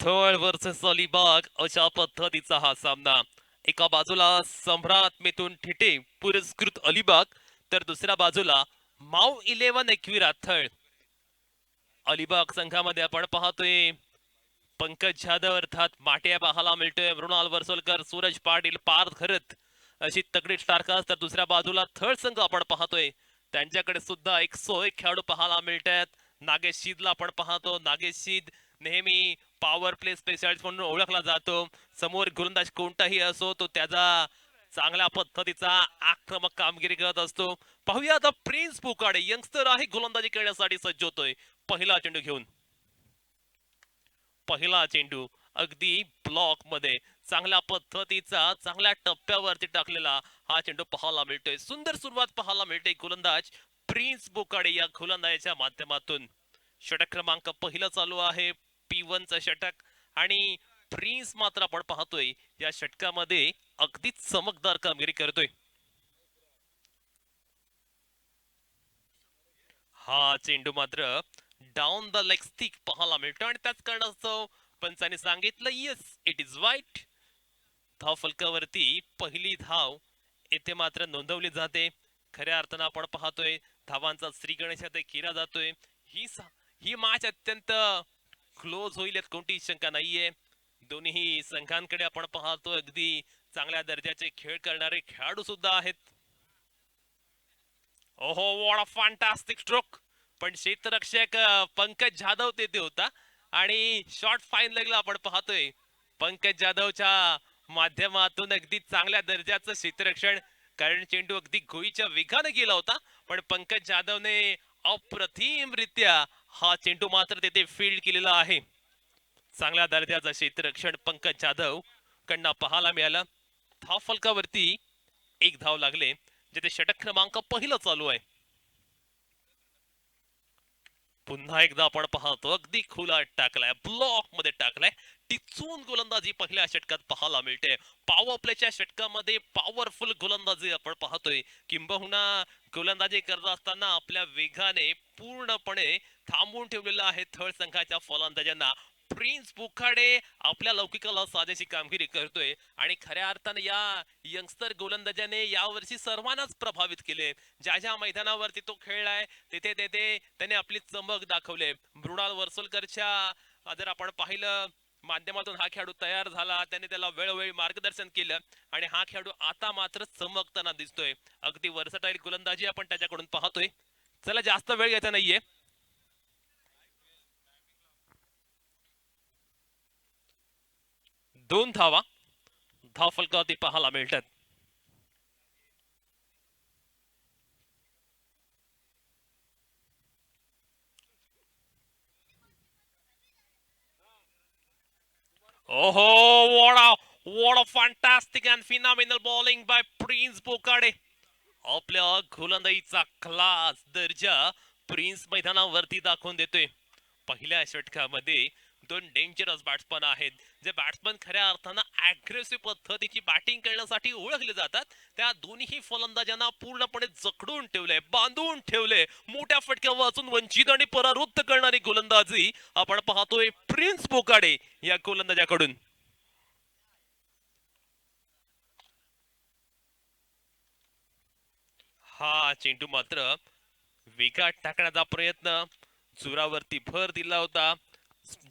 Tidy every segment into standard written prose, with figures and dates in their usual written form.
थळ versus Alibag अशा पद्धतीचा हा सामना. एका बाजूला सम्राट मिथुन ठिटे पुरस्कृत अलिबाग, तर दुसऱ्या बाजूला माऊ 11 एकविरा थळ. अलिबाग संघामध्ये आपण पाहतोय पंकज जाधव अर्थात माटिया पाहायला मिळतोय, मृणाल वर्सोलकर, सूरज पाटील, पार्थ खरत अशी तगडी स्टारकास्ट. तर दुसऱ्या बाजूला थर्ड संघ आपण पाहतोय, त्यांच्याकडे सुद्धा 101 खेळाडू पाहायला मिळतात. नागेश शीदला आपण पाहतो. नागेश शीद नेहमी पॉवर प्ले स्पेशालिस्ट म्हणून ओळखला जातो. समोर गोलंदाज कोणताही असो तो त्याचा चांगल्या पद्धतीचा आक्रमक कामगिरी करत असतो. पाहूया आता प्रिन्स पुकाडे यंगस्टर आहे, गोलंदाजी करण्यासाठी सज्ज होतोय. पहिला चेंडू घेऊन पहिला चेंडू अगदी ब्लॉक मध्ये चांगल्या पद्धतीचा चांगल्या टप्प्यावरती टाकलेला हा चेंडू पाहायला मिळतोय. सुंदर सुरुवात पाहायला मिळते गोलंदाज प्रिन्स बोकाडे या गोलंदाजाच्या माध्यमातून. षटक क्रमांक पहिलं चालू आहे, P1चं षटक. आणि प्रिन्स मात्र आपण पाहतोय या षटकामध्ये अगदीच चमकदार कामगिरी करतोय. हा चेंडू मात्र डाऊन द लेग स्टिक पाहायला मिळतो आणि त्याच कारणास्तव पंचाने सांगितलं येस इट इज वाईट. धाव फलकावरती पहिली धाव येथे मात्र नोंदवली जाते. खऱ्या अर्थानं आपण पाहतोय धावांचा श्री गणेश केला जातोय. ही मॅच अत्यंत क्लोज होईल यात कोणतीही शंका नाहीये. दोन्ही संघांकडे आपण पाहतो अगदी चांगल्या दर्जाचे खेळ करणारे खेळाडू सुद्धा आहेत. ओहो, वॉट अ फॅन्टास्टिक स्ट्रोक. पण क्षेत्ररक्षक पंकज जाधव तेथे होता आणि शॉर्ट फाईन लेगला आपण पाहतोय पंकज जाधवच्या माध्यमातून अगदी चांगल्या दर्जाचं क्षेत्ररक्षण. कारण चेंडू अगदी गोळीच्या वेगाने गेला होता, पण पंकज जाधवने अप्रतिमरित्या हा चेंडू मात्र तेथे फील्ड केलेला आहे. चांगल्या दर्जाचं क्षेत्ररक्षण पंकज जाधव कडनं पाहायला मिळालं. धाव फलकावरती एक धाव लागले, जिथे षटक क्रमांक पहिलं चालू आहे. पुन्हा एकदा आपण पाहतो अगदी खुला टाकलाय, ब्लॉक मध्ये टाकलाय. टिचून गोलंदाजी पहिल्या षटकात पाहायला मिळते. पॉवर प्लेच्या षटकामध्ये पॉवरफुल गोलंदाजी आपण पाहतोय. किंबहुना गोलंदाजी करत असताना आपल्या वेगाने पूर्णपणे थांबवून ठेवलेलं आहे थळ संघाच्या फलंदाजांना. प्रिन्स पुखाडे आपल्या लौकिकाला साजेशी कामगिरी करतोय आणि खऱ्या अर्थाने या यंगस्टर गोलंदाजाने यावर्षी सर्वांनाच प्रभावित केले. ज्या ज्या मैदानावरती तो खेळलाय तिथे तिथे त्याने आपली चमक दाखवले. मृणाल वर्सोलकरच्या जर आपण पाहिलं माध्यमातून हा खेळाडू तयार झाला, त्याने त्याला वेळोवेळी मार्गदर्शन केलं आणि हा खेळाडू आता मात्र चमकताना दिसतोय. अगदी वर्सटाईल गोलंदाजी आपण त्याच्याकडून पाहतोय. चला जास्त वेळ घ्यायचा नाहीये. दोन धावा धाव फलकावरती पाहायला मिळतात. Oh, what a fantastic and phenomenal bowling by Prince Pokade. आपल्या गोलंदाजीचा क्लास दर्जा प्रिन्स मैदानावरती दाखवून देतोय. पहिल्या षटकामध्ये दोन डेंजरस बॅट्समन आहेत, जे बॅट्समन खऱ्या अर्थानं अग्रेसिव्ह पद्धतीची बॅटिंग करण्यासाठी ओळखले जातात. त्या दोन्ही फलंदाजांना पूर्णपणे जखडून ठेवले, बांधून ठेवले. मोठ्या फटक्या वाचून वंचित आणि परावृत्त करणारी गोलंदाजी आपण पाहतोय प्रिन्स पोकाडे या गोलंदाजाकडून. हा चेंडू मात्र वेगात टाकण्याचा प्रयत्न, जोरावरती भर दिला होता,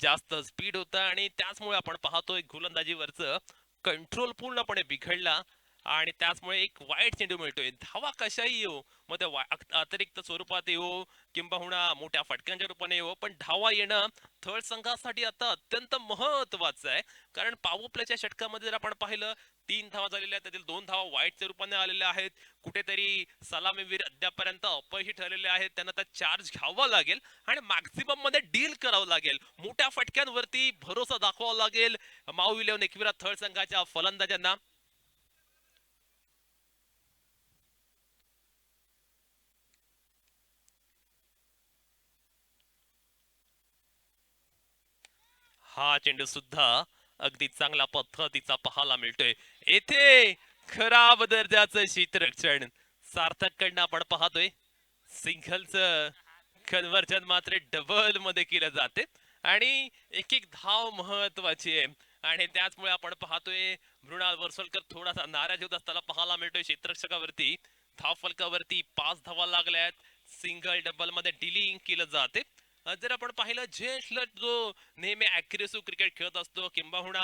जास्त स्पीड होता आणि त्याचमुळे आपण पाहतोय गोलंदाजीवरचं कंट्रोल पूर्णपणे बिघडला आणि त्याचमुळे एक वाईट चेंडू मिळतोय. धावा कशाही येऊ, मग त्या अतिरिक्त स्वरूपात येऊ किंबहुना मोठ्या फटक्यांच्या रूपाने येऊ, पण धावा येणं थर्ड संघासाठी आता अत्यंत महत्वाचं आहे. कारण पॉवर प्लेच्या षटकामध्ये जर आपण पाहिलं, 3 धावा झालेल्या आहेत, त्यातील 2 धावा वाईटच्या रूपाने आलेल्या आहेत. कुठेतरी सलामीवीर अद्यापर्यंत अपयशी ठरलेले आहेत, त्यांना आता चार्ज घ्यावा लागेल आणि मॅक्झिमम मध्ये डील करावं लागेल. मोठ्या फटक्यांवरती भरोसा दाखवावा लागेल माऊ 11 एकविरा थर्ड संघाच्या फलंदाजांना. हा चेंडू सुद्धा अगदी चांगल्या पद्धतीचा पाहायला मिळतोय. येथे खराब दर्जाचं शीतरक्षण सार्थक कडनं आपण पाहतोय. सिंगलचं कन्व्हर्जन मात्र डबल मध्ये केलं जाते आणि एक एक धाव महत्वाची आहे. आणि त्याचमुळे आपण पाहतोय मृणाल वर्सोलकर थोडासा नाराज होत असताना पाहायला मिळतोय क्षेत्ररक्षकावरती. धाव फलकावरती 5 धावा लागल्यात. सिंगल डबल मध्ये डिलिंग केलं जाते. जर आपण पाहिलं जयश्लट जो नेहमी अग्रेसिव्ह क्रिकेट खेळत असतो किंबहुना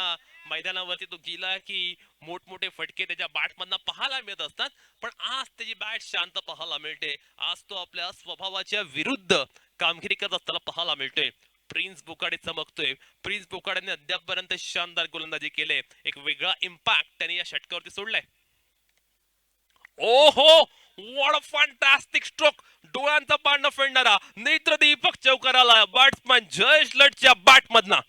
मैदानावरती तो गेला की मोठमोठे फटके त्याच्या बॅट मधनं पाहायला मिळत असतात. पण आज त्याची बॅट शांत पाहायला मिळते. आज तो आपल्या स्वभावाच्या विरुद्ध कामगिरी करत असताना पाहायला मिळतोय. प्रिन्स बोकाडे चमकतोय. प्रिन्स बोकाडेने अद्यापपर्यंत शानदार गोलंदाजी केले. एक वेगळा इम्पॅक्ट त्याने या षटकावरती सोडलाय. ओहो, व्हॉट अ फॅन्टास्टिक स्ट्रोक. डोळ्यांचा पारणं फेडणारा नेत्रदीपक चौकार आला बॅट्समॅन जयेश लटच्या बॅट मधना.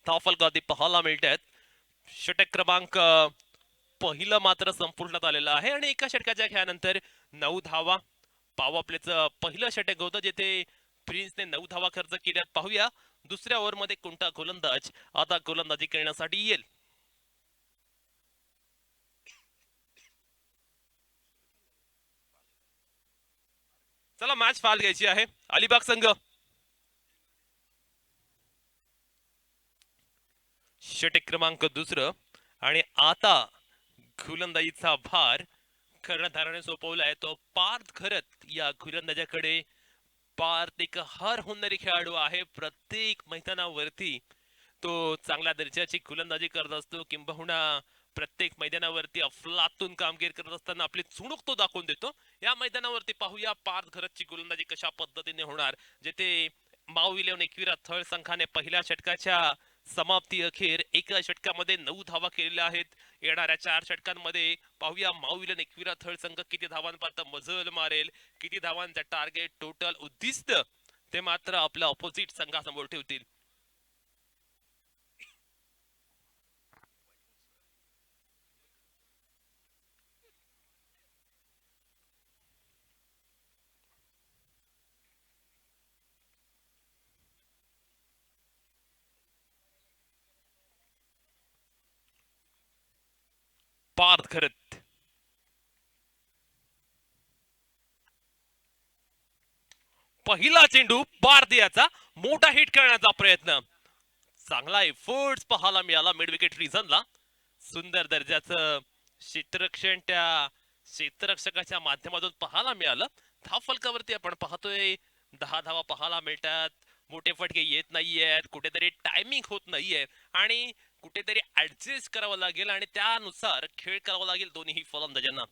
धावफलकावरती पाहायला मिळत आहेत. षटक क्रमांक पहिलं मात्र संपूर्णात आलेलं आहे आणि एका षटकाच्या खेळानंतर 9 धावा. पॉवर प्लेचं पहिलं षटक होतं जिथे प्रिन्सने 9 धावा खर्च केल्यात. पाहूया दुसऱ्या ओव्हरमध्ये कोणता गोलंदाज आता गोलंदाजी करण्यासाठी येईल. चला मॅच फाल घ्यायची आहे. अलिबाग संघ षटक क्रमांक दुसरं आणि आता गोलंदाजीचा भार कर्णधाराने सोपवलाय. तो पार्थ खरत या गोलंदाजाकडे. पार्थ एक हर होणारी खेळाडू आहे. प्रत्येक मैदानावरती तो चांगल्या दर्जाची गोलंदाजी करत असतो किंबहुना प्रत्येक मैदानावरती अफलातून कामगिरी करत असताना आपली चुणूक तो दाखवून देतो. या मैदानावरती पाहूया पार्थ खरतची गोलंदाजी कशा पद्धतीने होणार. जिथे माऊ इलेव्हन एकविरा थर्ड संघाने पहिल्या षटकाच्या समाप्ती अखेर एका षटकामध्ये 9 धावा केलेल्या आहेत. येणाऱ्या 4 षटकांमध्ये पाहूया माऊ इलेव्हन एकविरा थर्ड संघ किती धावांपर्यंत मजल मारेल, किती धावांचा टार्गेट टोटल उद्दिष्ट ते मात्र आपल्या ऑपोजिट संघासमोर ठेवतील. पार्थ खरत पहिला चेंडू पार्थ याचा मोठा हिट करण्याचा प्रयत्न. चांगला एफर्ट्स पाहायला मिळाला मिड विकेट रिझनला. सुंदर दर्जाचं क्षेत्ररक्षण त्या क्षेत्ररक्षकाच्या माध्यमातून पाहायला मिळालं. धावफलकावरती आपण पाहतोय 10 धावा पाहायला मिळतात. मोठे फटके येत नाहीयेत. कुठेतरी टायमिंग होत नाहीये आणि कुठेतरी ऍडजस्ट करावं लागेल आणि त्यानुसार खेळ करावा लागेल दोन्ही फलंदाजांना.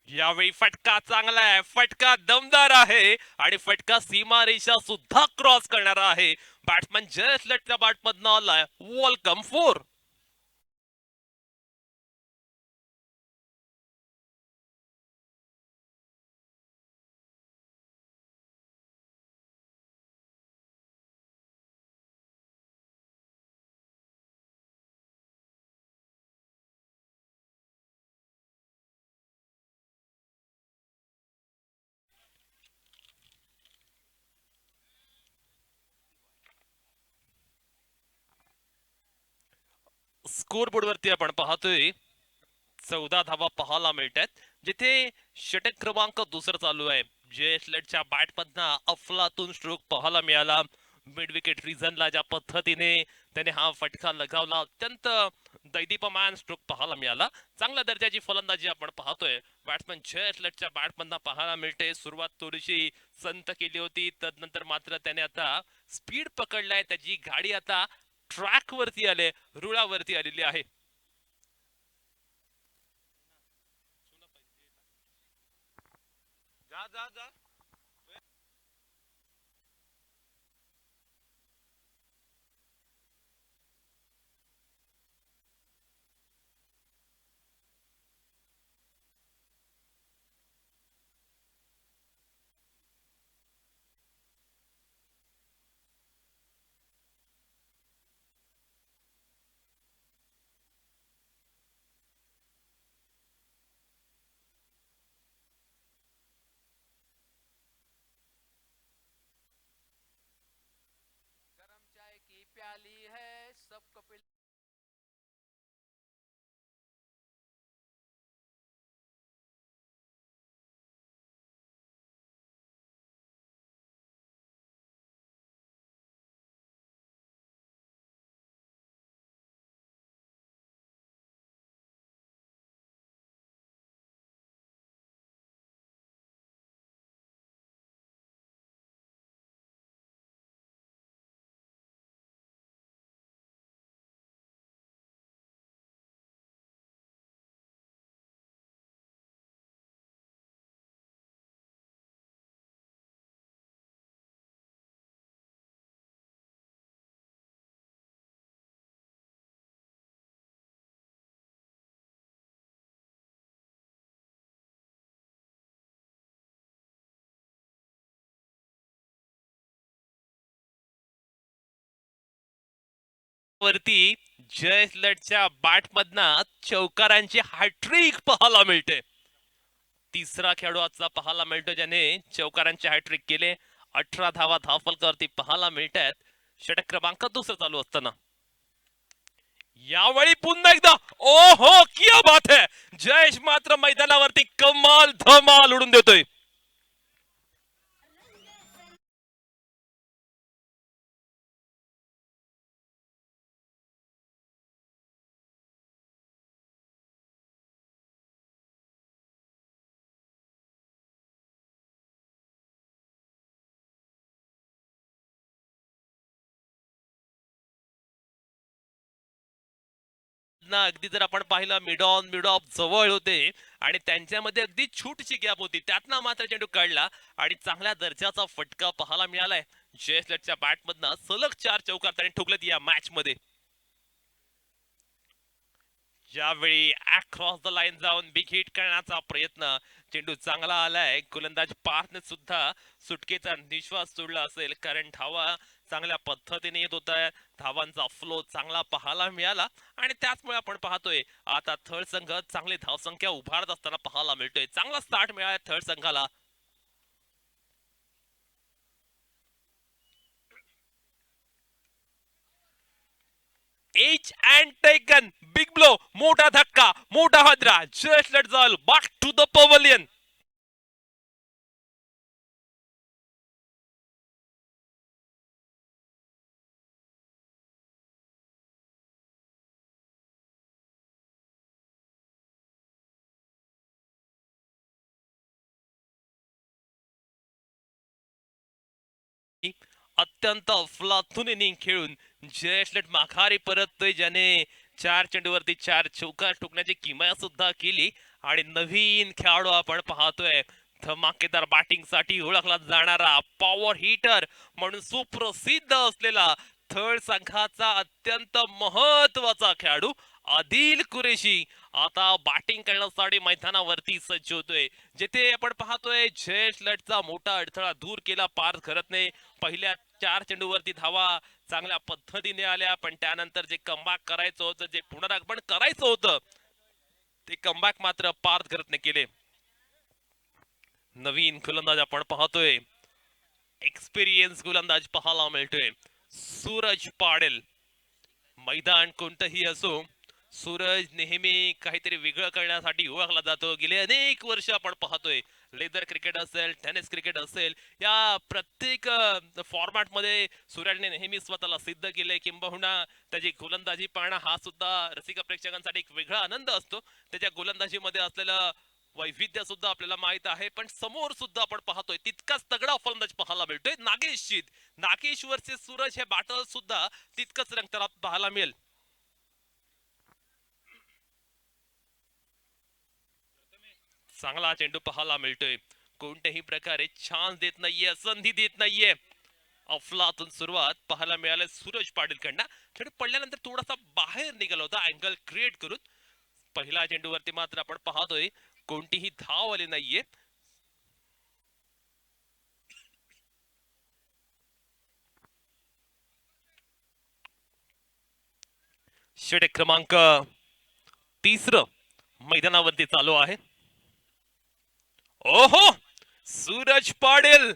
यावेळी फटका चांगला आहे. फटका दमदार आहे आणि फटका सीमारेषा सुद्धा क्रॉस करणारा आहे. बॅट्समॅन जयस लटच्या बॅटमधनं आलाय. वेलकम 4. स्कोरबोर्ड वरती आपण पाहतोय 14 धावा पाहायला मिळतात. जिथे षटक क्रमांक दुसरं चालू आहे. जयेश लटच्या बॅटमधनं अफलातून स्ट्रोक पाहायला मिळाला. मिड विकेट रिझनला ज्या पद्धतीने त्याने हा फटका लगावला अत्यंत दैदीप्यमान स्ट्रोक पाहायला मिळाला. चांगल्या दर्जाची फलंदाजी आपण पाहतोय. बॅट्समॅन जयेश लटच्या बॅटमधनं पाहायला मिळते. सुरुवात थोडीशी संत केली होती. तदनंतर मात्र त्याने आता स्पीड पकडलाय. त्याची गाडी आता ट्रॅक वरती आले, रुळावरती आलेली आहे. जा जा जा. वरती जयस्लटच्या बॅट मधनं चौकारांची हॅट्रिक पाहायला मिळते. तिसरा खेळाडू आजचा पाहायला मिळतो ज्याने चौकारांचे हॅट्रिक केले. 18 धावा धावफलकावरती पाहायला मिळत आहेत. षटक क्रमांक दुसरं चालू असताना यावेळी पुन्हा एकदा ओ हो क्या बात है. जयेश मात्र मैदानावरती कमाल धमाल उडून देतोय. ना अगदी जर आपण पाहिलं मिड ऑन मिड ऑफ जवळ होते आणि त्यांच्यामध्ये अगदी छोटीशी गॅप होती. त्यातनं मात्र चेंडू काढला आणि चांगल्या दर्जाचा फटका पाहायला मिळालाय. जयस्लटच्या बॅटमधनं सलग 4 चौकार त्याने ठोकलेत या मॅच मध्ये. यावेळी अक्रॉस द लाईन जाऊन बिग हिट करण्याचा प्रयत्न. चेंडू चांगला आलाय. गोलंदाज पार्थने सुद्धा सुटकेचा निश्वास सोडला असेल कारण धावा चांगल्या पद्धतीने येत होत्या. धावांचा फ्लो चांगला पाहायला मिळाला आणि त्याचमुळे आपण पाहतोय आता थर्ड संघ चांगली धावसंख्या उभारत असताना पाहायला मिळतोय. चांगला स्टार्ट मिळाला थर्ड संघाला. H and taken big blow. मोठा धक्का मोठा हादरा. जयस्लट जाल बॅक टू द पवेलियन. अत्यंत अफलातून इनिंग खेळून जयस्लट माघारी परततोय ज्याने 4 चेंडूवरती 4 चौकार ठोकण्याची किमया सुद्धा केली. आणि नवीन खेळाडू आपण पाहतोय धमाकेदार बॅटिंग साठी ओळखला जाणारा पॉवर हिटर म्हणून सुप्रसिद्ध असलेला थर्ड संघाचा अत्यंत महत्वाचा खेळाडू आदिल कुरेशी आता बॅटिंग करण्यासाठी मैदानावरती सज्ज होतोय. जिथे आपण पाहतोय जयस्लटचा मोठा अडथळा दूर केला पार्थ घरतने. पहिल्या 4 चेंडूवरती धावा चांगल्या पद्धतीने आल्या पण त्यानंतर जे कमबॅक करायचं होतं जे पुनरागमन करायचं होतं ते कमबॅक मात्र पार्थ घरतने केले. नवीन गोलंदाज आपण पाहतोय. एक्सपिरियन्स गोलंदाज पाहायला मिळतोय सूरज पाडेल. मैदान कोणतंही असो सूरज नेहमी काहीतरी वेगळं करण्यासाठी ओळखला जातो. गेले अनेक वर्ष आपण पाहतोय लेदर क्रिकेट असेल टेनिस क्रिकेट असेल या प्रत्येक फॉर्मॅट मध्ये सूरजने नेहमी स्वतःला सिद्ध केले. किंबहुना त्याची गोलंदाजी पाहणं हा सुद्धा रसिक प्रेक्षकांसाठी एक वेगळा आनंद असतो. त्याच्या गोलंदाजीमध्ये असलेलं वैविध्य सुद्धा आपल्याला माहित आहे. पण समोर सुद्धा आपण पाहतोय तितकाच तगडा फलंदाज पाहायला मिळतोय नागेश शीत. नागेश वर्सेस सूरज हे बॅटल सुद्धा तितकंच रंगतदार पाहायला मिळेल. चांगला चेंडू पाहायला मिळतोय. कोणत्याही प्रकारे चान्स देत नाहीये संधी देत नाहीये. अफलातून सुरुवात पाहायला मिळाली सूरज पाटील कडनं. चेंडू पडल्यानंतर थोडासा बाहेर निघाला होता अँगल क्रिएट करून. पहिल्या चेंडूवरती मात्र आपण पाहतोय कोणतीही धाव आली नाहीये. षटक क्रमांक तिसरं मैदानावरती चालू आहे. ओहो सूरज पाटील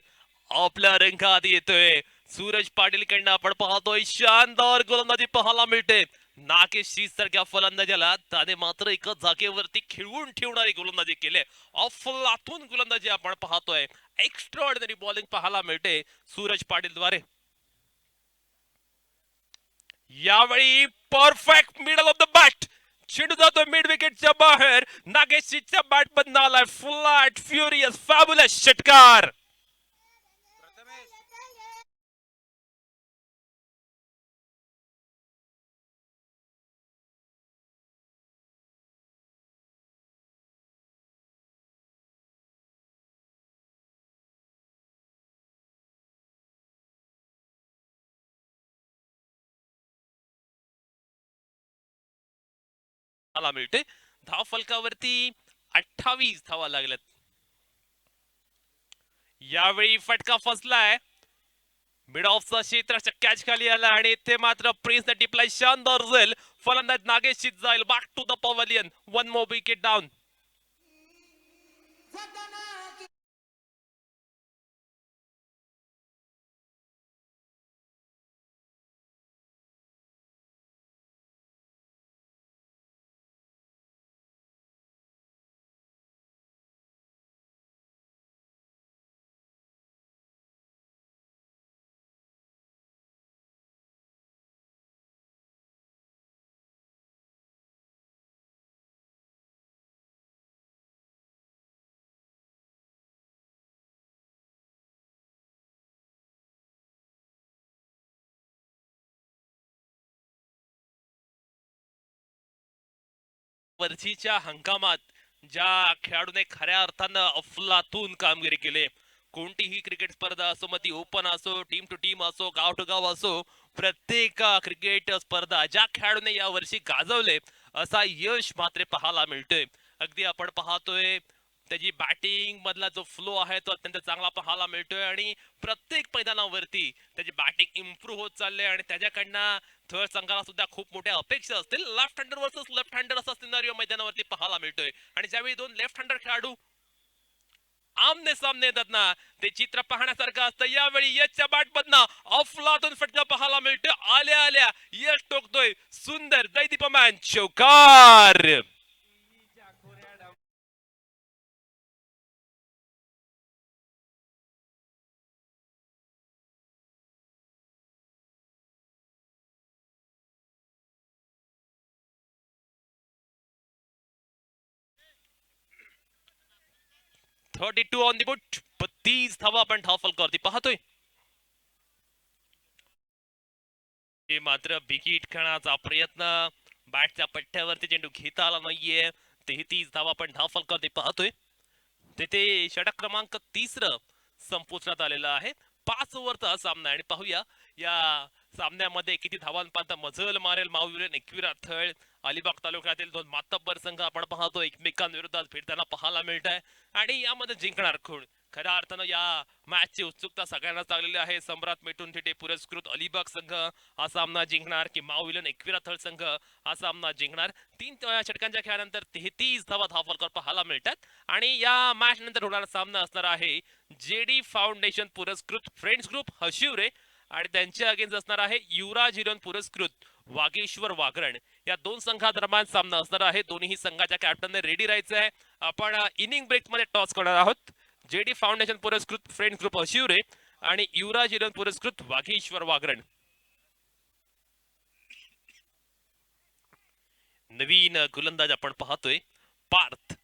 आपल्या रंगात येतोय. सूरज पाटील कडनं आपण पाहतोय शानदार गोलंदाजी पाहायला मिळते. नागेश सारख्या फलंदाजाला त्याने मात्र एका जागेवरती खिळवून ठेवणारी गोलंदाजी केली. अफलातून गोलंदाजी आपण पाहतोय. एक्स्ट्राऑर्डिनरी बॉलिंग पाहायला मिळते सूरज पाटील द्वारे. यावेळी perfect middle of the bat, चेंडू जातो मिड विकेटच्या बाहेर. नागेशच्या बॅट मधून आलाय फ्लॅट फ्युरियस फॅब्युलस षटकार. मला मिळते धाव फलकावरती 28 धावा लागल्यात. यावेळी फटका फसलाय. मिड ऑफचा क्षेत्राच्या कॅच खाली आला आणि इथे मात्र प्रिन्सने टिपलाय शानदार झेल. फलंदाज नागेश जाईल back to the pavilion. One more wicket down. वर्षीच्या हंगामात ज्या खेळाडूने खऱ्या अर्थानं अफलातून कामगिरी केली. कोणतीही क्रिकेट स्पर्धा असो, मग ती ओपन असो, टीम टू टीम असो, गाव टू गाव असो, प्रत्येक क्रिकेट स्पर्धा ज्या खेळाडूने या वर्षी गाजवले असा यश मात्र पाहायला मिळतोय. अगदी आपण पाहतोय त्याची बॅटिंग मधला जो फ्लो आहे तो अत्यंत चांगला पाहायला मिळतोय आणि प्रत्येक मैदानावरती त्याची बॅटिंग इम्प्रूव्ह होत चालली आणि त्याच्याकडनं थर्ड संघाला सुद्धा खूप मोठ्या अपेक्षा असतील. लेफ्ट हँडर वर्सेस लेफ्ट हँडर असा सिनारिओ मैदानावरती पाहायला मिळतोय आणि ज्यावेळी दोन लेफ्ट हँडर खेळाडू आमने सामने येतात ना, ते चित्र पाहण्यासारखं असतं. यावेळी यशच्या बॅट मधनं अफलातून फटका पाहायला मिळतोय. आल्या आल्या यश टोकतोय सुंदर दैदीप्यमान चौकार. 32 ऑन दी बुट. 32 धावा आपण धाव फलकावरती पाहतोय. मात्र विकेट खेळण्याचा प्रयत्न बॅटच्या पट्ट्यावरती चेंडू घेता आला नाहीये. 33 धावा आपण धाव फलकावरती पाहतोय. तिथे षटक क्रमांक 30 संपुष्टात आलेला आहे. 5 ओव्हरचा सामना आणि पाहूया या सामन्यामध्ये किती धावांपर्यंत मजल मारेल माऊलीन एकविरा थळ. अलिबाग तालुक्यातील दोन मातब्बर संघ आपण पाहतो एकमेकांविरोधात फिरताना पाहायला मिळत आहे आणि यामध्ये जिंकणार कोण. खऱ्या अर्थानं या मॅचची उत्सुकता सगळ्यांनाच लागलेली आहे. सम्राट मिटून थिटे पुरस्कृत अलिबाग संघ हा सामना जिंकणार की माऊलीन एकविरा थळ संघ हा सामना जिंकणार. 3 षटकांच्या खेळानंतर 33 धावा धावफलकावर पाहायला मिळतात आणि या मॅच नंतर होणारा सामना असणार आहे जेडी फाउंडेशन पुरस्कृत फ्रेंड्स ग्रुप हशिवरे आणि त्यांच्या अगेन्स्ट असणार आहे युवराज हिरन पुरस्कृत वागेश्वर वागरण. या दोन संघादरम्यान सामना असणार आहे. दोन्ही संघाच्या कॅप्टनने रेडी राहायचं आहे. आपण इनिंग ब्रेक मध्ये टॉस करणार आहोत. जेडी फाउंडेशन पुरस्कृत फ्रेंड्स ग्रुप हशिवरे आणि युवराज हिरन पुरस्कृत वागेश्वर वागरण. नवीन गोलंदाज आपण पाहतोय पार्थ.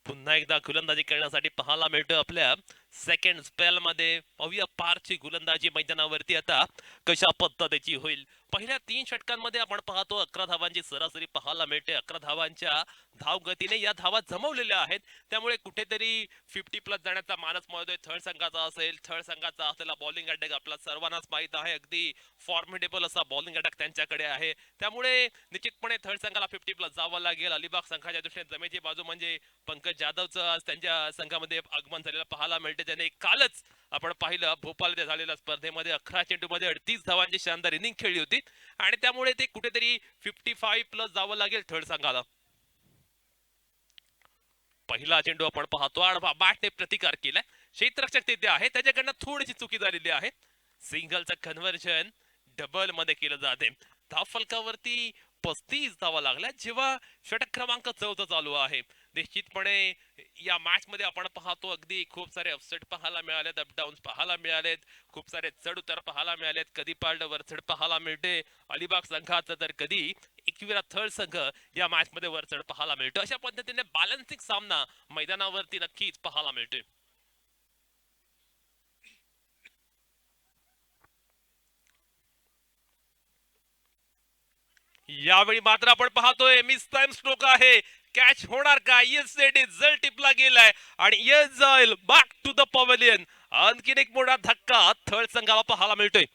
पुन्हा एकदा गोलंदाजी करण्यासाठी पाहायला मिळतं आपल्या सेकंड स्पेल मध्ये. पाहूया पार्थची गोलंदाजी मैदानावरती आता कशा पद्धतीची होईल. पहिल्या 3 षटकांमध्ये आपण पाहतो 11 धावांची सरासरी पाहायला मिळते. 11 धावांच्या धावगतीने या धावा जमवलेल्या आहेत. त्यामुळे कुठेतरी 50 प्लस जाण्याचा मानस महोदय थर्ड संघाचा असेल. थर्ड संघाचा असलेला बॉलिंग अटॅक आपला सर्वांनाच माहित आहे. अगदी फॉर्मिडेबल असा बॉलिंग अटॅक त्यांच्याकडे आहे. त्यामुळे निश्चितपणे थर्ड संघाला 50 प्लस जावं लागेल. अलिबाग संघाच्या दृष्टीने जमेची बाजू म्हणजे पंकज जाधवचं आज त्यांच्या संघामध्ये आगमन झालेलं पाहायला मिळते. त्याने कालच आपण पाहिलं भोपाळ येथे झालेल्या स्पर्धेमध्ये 11 चेंडूमध्ये 38 धावांची शानदार इनिंग खेळली होती आणि त्यामुळे ते कुठेतरी 55 प्लस जावं लागेल थर्ड संघाला. पहिला चेंडू आपण पाहतो आणि बॅटने प्रतिकार केलाय. क्षेत्ररक्षक तिथे आहे त्याच्याकडनं थोडीशी चुकी झालेली आहे. सिंगलचं कन्व्हर्जन डबल मध्ये केलं जाते. धाव फलकावरती 35 धावा लागल्या जेव्हा षटक क्रमांक 14 चालू आहे. निश्चितपणे या मॅच मध्ये आपण पाहतो अगदी खूप सारे अपसेट पाहायला मिळालेत, अपडाऊन्स पाहायला मिळालेत, खूप सारे चढ उतार पाहायला मिळालेत. कधी पारड वरचढ पाहायला मिळते अलिबाग संघाचं, तर कधी एकविरा थर्ड संघ या मॅच मध्ये वरचढ पाहायला मिळतो. अशा पद्धतीने बॅलन्सिंग सामना मैदानावरती नक्कीच पाहायला मिळतोय. यावेळी मात्र आपण पाहतोय मिस टाइम स्ट्रोक आहे. कॅच होणार का? Yes it is. जल टिपला गेलाय आणि येस जाईल बॅक टू द पवेलियन. आणखीन एक मोठा धक्का थर्ड संघाला पाहायला मिळतोय.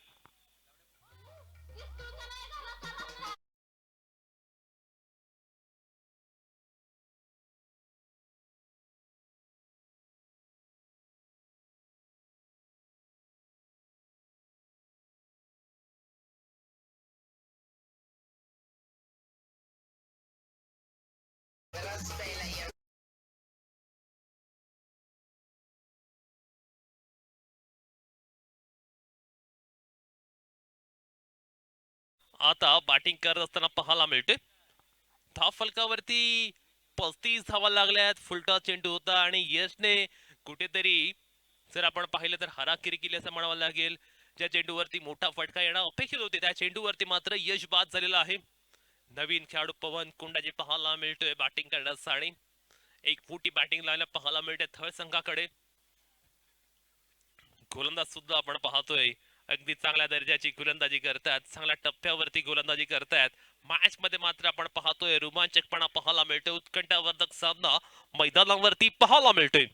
आता बॅटिंग करत असताना पाहायला मिळते धाव फलकावरती 35 धावा लागल्यात. फुलटा चेंडू होता आणि यशने कुठेतरी जर आपण पाहिलं तर हाराकिरी केली असं म्हणावं लागेल. ज्या चेंडूवरती मोठा फटका येणं अपेक्षित होते त्या चेंडूवरती मात्र यश बाद झालेला आहे. नवीन खेळाडू पवन कुंडाजी पाहायला मिळतोय बॅटिंग करण्यासाठी. एक फुटी बॅटिंग लायला पाहायला मिळते थळ संघाकडे. गोलंदाज सुद्धा आपण पाहतोय अगदी चांगल्या दर्जाची गोलंदाजी करतात, चांगल्या टप्प्यावरती गोलंदाजी करतायत. मॅच मध्ये मात्र आपण पाहतोय रोमांचकपणा पाहायला मिळतोय, उत्कंठावर्धक सामना मैदानावरती पाहायला मिळतोय.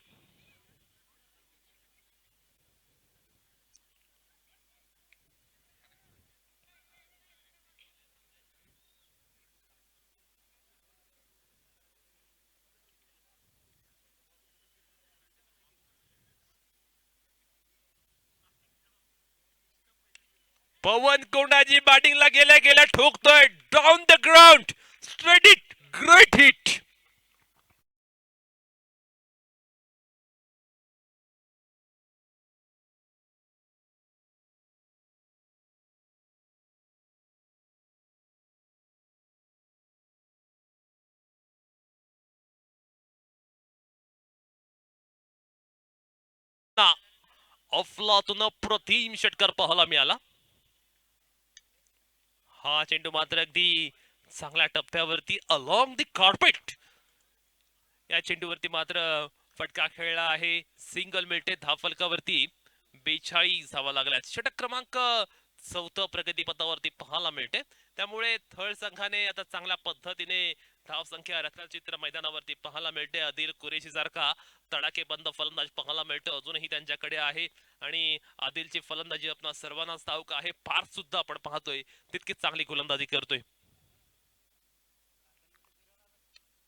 पवन कोंडाजी बॅटिंगला गेल्या गेल्या ठोकतोय down the ground. Straight it, great hit. अफलातून प्रतिम षटकार पाहायला मिळाला. हा चेंडू मात्र अगदी चांगल्या टप्प्यावरती अलॉंग द कार्पेट या चेंडूवरती मात्र फटका खेळला आहे. सिंगल मिळते धावफलकावरती. 42 धावा लागल्यात. षटक क्रमांक 14 प्रगतीपथावरती पाहायला मिळते. त्यामुळे थळ संघाने आता चांगल्या पद्धतीने धावसंख्या रखचित्र मैदानावरती पाहायला मिळते. आदिल कुरेशी सारखा तडाखे बंद फलंदाज पाहायला मिळतो अजूनही त्यांच्याकडे आहे. आणि आदिलची फलंदाजी आपणा सर्वांनाच ठाऊक आहे. पार्थ सुद्धा आपण पाहतोय तितकीच चांगली गोलंदाजी करतोय.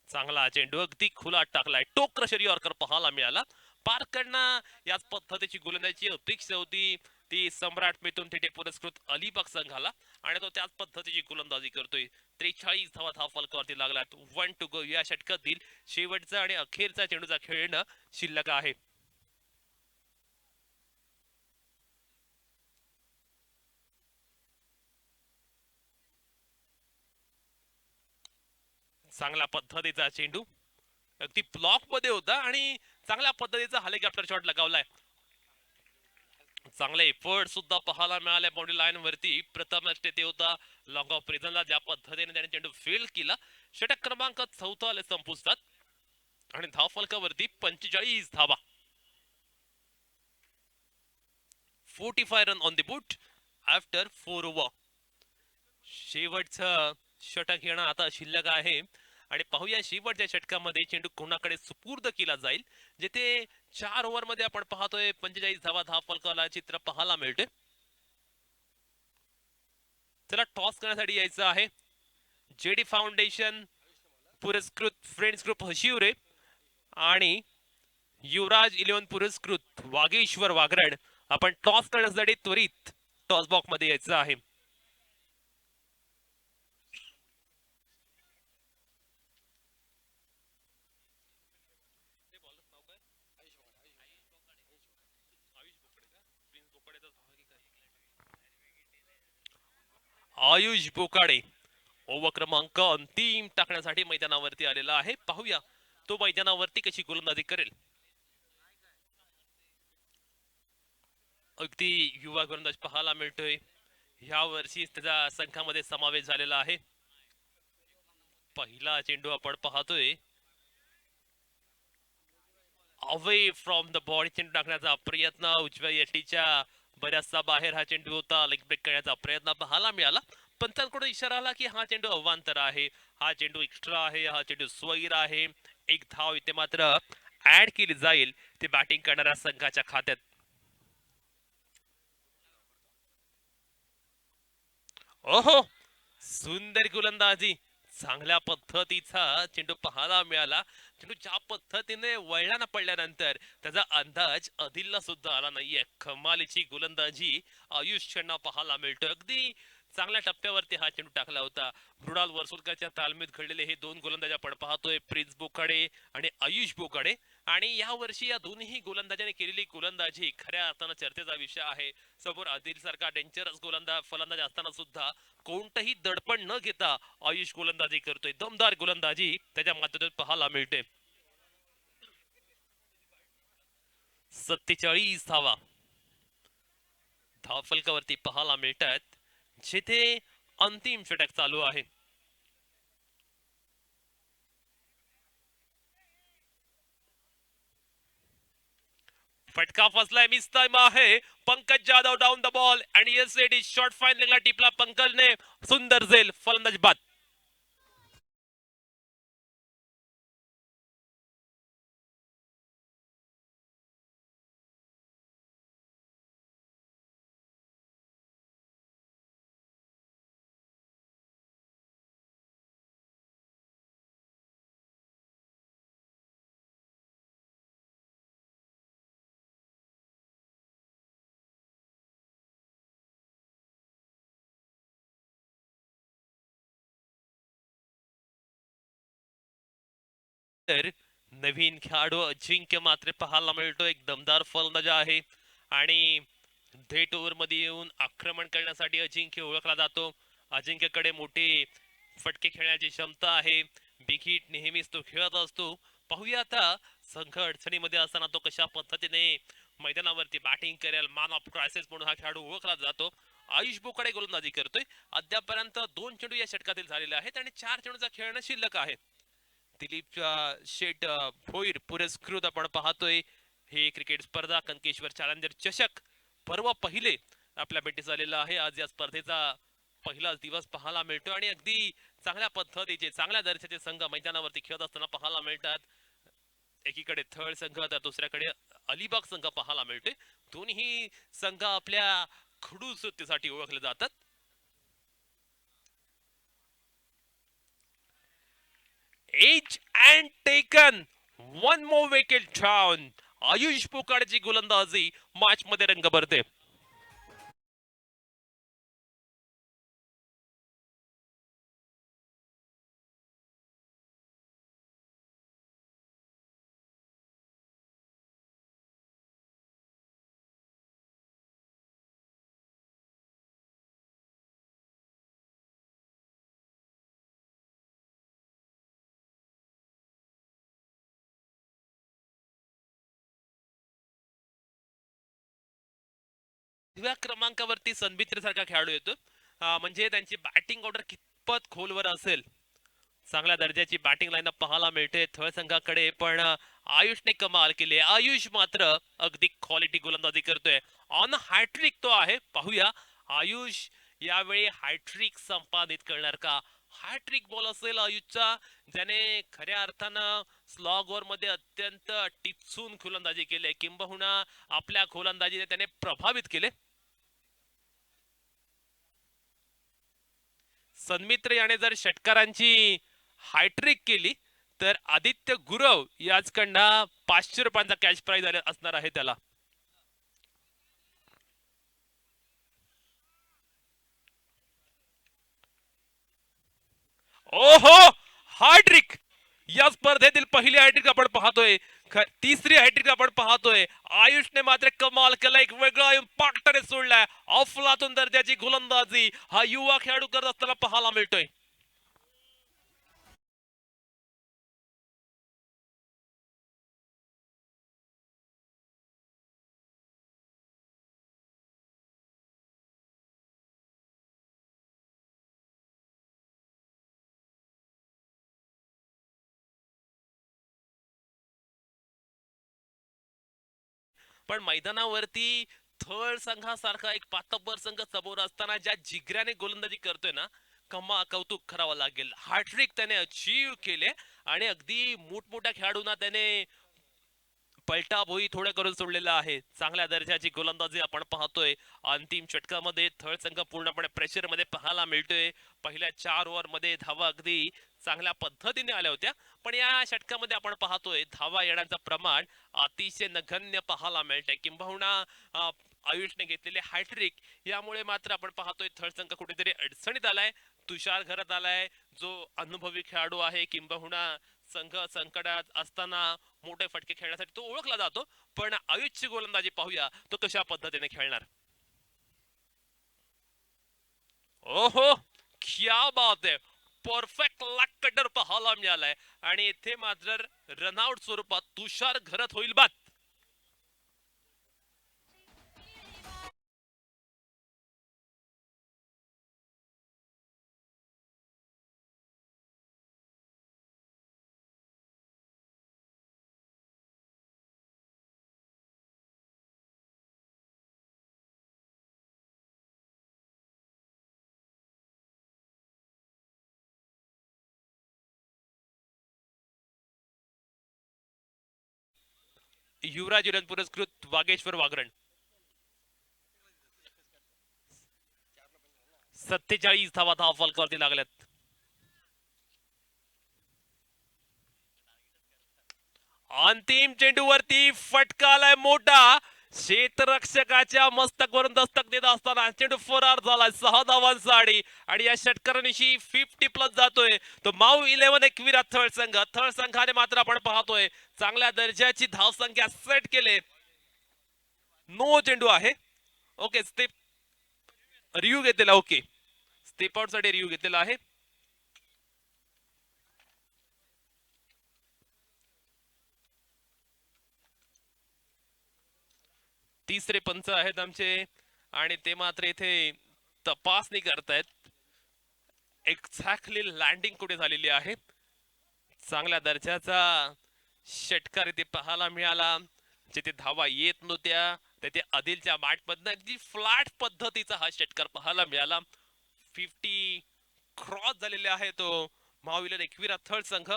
चांगला चेंडू अगदी खुला टाकलाय. टोक यॉर्कर पाहायला मिळाला. पार्करना याच पद्धतीची गोलंदाजीची अपेक्षा होती. ती सम्राट मिथून थिटे पुरस्कृत अलिबाग संघाला आणि तो त्याच पद्धतीची गोलंदाजी करतोय. 43 धावा धाव फलकावरती लागलात. 1 टू गो या षटकातील शेवटचा आणि अखेरचा चेंडूचा खेळणं शिल्लक आहे. चांगल्या पद्धतीचा चेंडू अगदी ब्लॉक मध्ये होता आणि चांगल्या पद्धतीचा हेलिकॉप्टर शॉट लगावलाय. चांगले एफर्ट सुद्धा पाहायला मिळाले बाउंड्री लाईन वरती. प्रथम ते होता लॉंग ऑफ प्रिझनला ज्या पद्धतीने त्याने चेंडू फील्ड केला. षटक क्रमांक 14 आले संपुष्टात आणि धावफलकावरती 45 धावा. 45 run on the boot after 4 over. शेवटचं षटक येणं आता शिल्लक आहे आणि पाहूया शेवटच्या षटकामध्ये चेंडू कोणाकडे सुपूर्द केला जाईल. जिथे 4 ओव्हर मध्ये आपण पाहतोय 45 धावा धाव फलकाला चित्र पाहायला मिळते. त्याला टॉस करण्यासाठी यायचं आहे. जेडी फाउंडेशन पुरस्कृत फ्रेंड्स ग्रुप हशिवरे आणि युवराज 11 पुरस्कृत वागेश्वर वागरड आपण टॉस करण्यासाठी त्वरित टॉस बॉक्स मध्ये यायचं आहे. आयुष बोकाडे ओव्हर क्रमांक अंतिम टाकण्यासाठी मैदानावरती आलेला आहे. पाहूया तो मैदानावरती कशी गोलंदाजी करेल. अगदी युवा गोलंदाज पाहायला मिळतोय. ह्या वर्षी त्याचा संघामध्ये समावेश झालेला आहे. पहिला चेंडू आपण पाहतोय अवे फ्रॉम द बॉडी चेंडू टाकण्याचा प्रयत्न उजव्या यष्टीच्या बऱ्याचसा बाहेर हा चेंडू होता. लेग ब्रेक करण्याचा प्रयत्न पाहायला मिळाला. पंचांकडून इशारा आला की हा चेंडू अवांतर आहे, हा चेंडू एक्स्ट्रा आहे, हा चेंडू स्वैर आहे. एक धाव इथे मात्र ऍड केली जाईल ते बॅटिंग करणाऱ्या संघाच्या खात्यात. ओहो, सुंदर गोलंदाजी, चांगल्या पद्धतीचा चेंडू पाहायला मिळाला. चेंडू ज्या पद्धतीने वळला पडल्यानंतर त्याचा अंदाज अदिलला सुद्धा आला नाहीये. कमालीची गोलंदाजी आयुष यांना पाहायला मिळतो. अगदी चांगल्या टप्प्यावरती हा चेंडू टाकला होता. मृणाल वर्सुलकरच्या तालमीत घडलेले हे दोन गोलंदाज आपण पाहतोय, प्रिन्स बोकाडे आणि आयुष बोकाडे. आणि या वर्षी या दोन्ही गोलंदाजांनी केलेली गोलंदाजी खऱ्या अर्थानं चर्चेचा विषय आहे. समोर आदिल सारखा डेंजरस गोलंदाज फलंदाज असताना सुद्धा कोणतंही दडपण न घेता आयुष गोलंदाजी करतोय. दमदार गोलंदाजी त्याच्या माध्यमातून पाहायला मिळते. 47 धावा धावफलकावरती पाहायला मिळतात, जिथे अंतिम षटक चालू आहे. फटका फसलाय, मिस टाइम आहे. Pankaj Jadhav down the ball आणि येस इट इज शॉर्ट फायनलिंगला टिपला पंकजने. सुंदर झेल, फलंदाज बाद. तर नवीन खेळाडू अजिंक्य मात्र पाहायला मिळतो. एक दमदार फलंदाज आहे आणि थेट ओव्हर मध्ये येऊन आक्रमण करण्यासाठी अजिंक्य ओळखला जातो. अजिंक्यकडे मोठी फटके खेळण्याची क्षमता आहे. बिग हिट नेहमीच तो खेळत असतो. पाहूया आता संघ अडचणीमध्ये असताना तो कशा पद्धतीने मैदानावरती बॅटिंग करेल. मॅन ऑफ क्रायसिस म्हणून हा खेळाडू ओळखला जातो. आयुष बोकडे गोलंदाजी करतोय. अद्यापर्यंत 2 चेंडू या षटकातील झालेले आहेत आणि 4 चेंडूचा खेळणं शिल्लक आहे. दिलीप शेठ भोईर पुरस्कृत आपण पाहतोय. हे क्रिकेट स्पर्धा कनकेश्वर चॅलेंजर चषक पर्व पहिले आपल्या भेटीस आलेला आहे. आज या स्पर्धेचा पहिलाच दिवस पाहायला मिळतो आणि अगदी चांगल्या पद्धतीचे चांगल्या दर्जाचे संघ मैदानावरती खेळत असताना पाहायला मिळतात. एकीकडे थळ संघ तर दुसऱ्याकडे अलिबाग संघ पाहायला मिळते. दोन्ही संघ आपल्या खडूसतेसाठी ओळखले जातात. Edge and taken, one more wicket down. Ayush पोकाळची गोलंदाजी मॅच मध्ये रंग भरते. दुसऱ्या क्रमांकावरती सनबित्र सारखा खेळाडू येतो. म्हणजे त्यांची बॅटिंग ऑर्डर कितपत खोलवर असेल. चांगल्या दर्जाची बॅटिंग लाईनअप पाहायला मिळते थळ संघाकडे, पण आयुषने कमाल केली. आयुष मात्र अगदी क्वालिटी गोलंदाजी करतोय. ऑन हॅट्रिक तो आहे. पाहूया आयुष यावेळी हॅट्रिक संपादित करणार का. हॅट्रिक बॉल असेल आयुषचा, ज्याने खऱ्या अर्थानं स्लॉग ओव्हर मध्ये अत्यंत टिचून गोलंदाजी केली, किंबहुना आपल्या गोलंदाजीने त्याने प्रभावित केले. सन्मित्र याने जर षटकारांची हायट्रिक केली तर आदित्य गुरव याचकडनं 500 रुपयांचा कॅश प्राइज असणार आहे त्याला. ओहो, हायट्रिक, या स्पर्धेतील पहिली हायट्रिक आपण पाहतोय. तिसरी हायट्रिक आपण पाहतोय. आयुषने मात्र कमाल केला, एक वेगळा इम्पॅक्टने सोडलाय. अफलातून दर्जाची गोलंदाजी हा युवा खेळाडू करत असताना पाहायला मिळतोय. पण मैदानावरती थळ संघासारखा एक पातब्बर संघ समोर असताना ज्या जिगऱ्याने गोलंदाजी करतोय ना, कौतुक करावं लागेल. हॅट्रिक त्याने अचीव केले आणि अगदी मोठमोठ्या खेळाडूंना त्याने पलटा भोई थोडं करून सोडलेला आहे. चांगल्या दर्जाची गोलंदाजी आपण पाहतोय. अंतिम षटकामध्ये थळ संघ पूर्णपणे प्रेशर मध्ये पाहायला मिळतोय. पहिल्या 4 ओव्हर मध्ये धावा अगदी चांगल्या पद्धतीने आल्या होत्या, पण या षटकामध्ये आपण पाहतोय धावा येण्याचं प्रमाण अतिशय नगण्य पाहायला मिळतंय. किंबहुना आयुषने घेतलेले हॅट्रिक यामुळे मात्र आपण पाहतोय थळ संघ कुठेतरी अडचणीत आलाय. तुषार घरात आलाय, जो अनुभवी खेळाडू आहे. किंबहुना संघ संकटात असताना मोठे फटके खेळण्यासाठी तो ओळखला जातो. पण आयुषची गोलंदाजी पाहूया तो कशा पद्धतीने खेळणार. ओहो, क्या बात आहे. परफेक्ट लक कटर पाहायला मिळालाय आणि इथे मात्र रनआउट स्वरूपात तुषार घरात होईल बाद. युवराज युरन पुरस्कृत वागेश्वर वागरण 47 धावा फलकावरती लागल्यात. अंतिम चेंडूवरती फटकालाय मोठा. क्षेत्ररक्षकाच्या मस्तकवरून दस्तक देत असताना चेंडू फरार झाला 6 धावांसाठी आणि या षटकारानिशी 50 प्लस जातोय तो माऊ 11 एकविरा थळ संघाने मात्र आपण पाहतोय चांगल्या दर्जाची धाव संख्या सेट केले. नो चेंडू आहे. ओके, स्टेप रिव्ह्यू घेतलेला. ओके, स्टेप आउट साठी रिव्ह्यू घेतलेला आहे. तिसरे पंच आहेत आमचे आणि ते मात्र इथे तपासणी करतायत एक्झॅक्टली लँडिंग कुठे झालेली आहे. चांगल्या दर्जाचा षटकार इथे पाहायला मिळाला. जिथे धावा येत नव्हत्या तिथे आदिलच्या मधनं अगदी फ्लॅट पद्धतीचा हा षटकार पाहायला मिळाला. 50 क्रॉस झालेले आहे तो महाविलर एकविरा थर्ड संघ.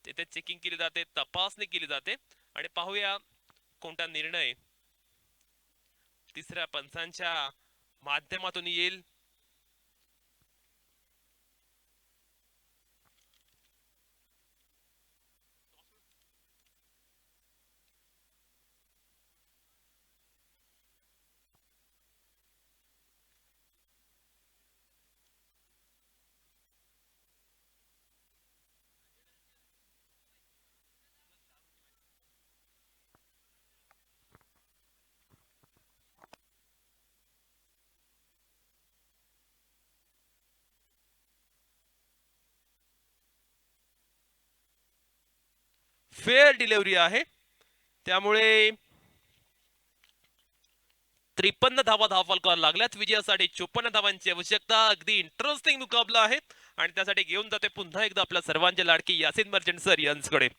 तिथे चेकिंग केली जाते, तपासणी केली जाते आणि पाहूया कोणता निर्णय तिसऱ्या पंचांच्या माध्यमातून येईल. फेअर डिलिव्हरी आहे, त्यामुळे 53 धावा फलकावर लागल्यात. विजयासाठी 54 धावांची आवश्यकता. अगदी इंटरेस्टिंग मुकाबला आहे आणि त्यासाठी घेऊन जाते पुन्हा एकदा आपल्या सर्वांचे लाडकी यासिन मर्चंट सर यांच्याकडे.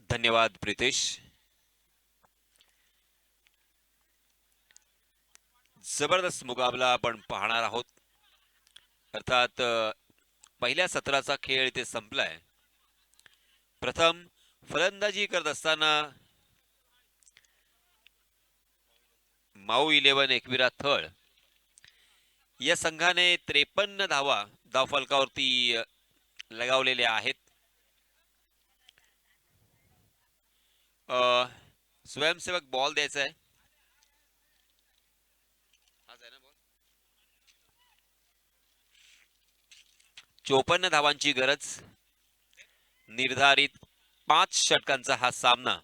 धन्यवाद प्रितेश. जबरदस्त मुकाबला आपण पाहणार आहोत. अर्थात पहिल्या सत्राचा खेळ इथे संपलाय. प्रथम फलंदाजी करत असताना माऊ 11 एकविरा थळ या संघाने 53 धावा धावफलकावरती लगावलेल्या आहेत. स्वयंसेवक बॉल द्यायचा आहे. 54 धावांची गरज. निर्धारित 5 षटकांचा हा सामना.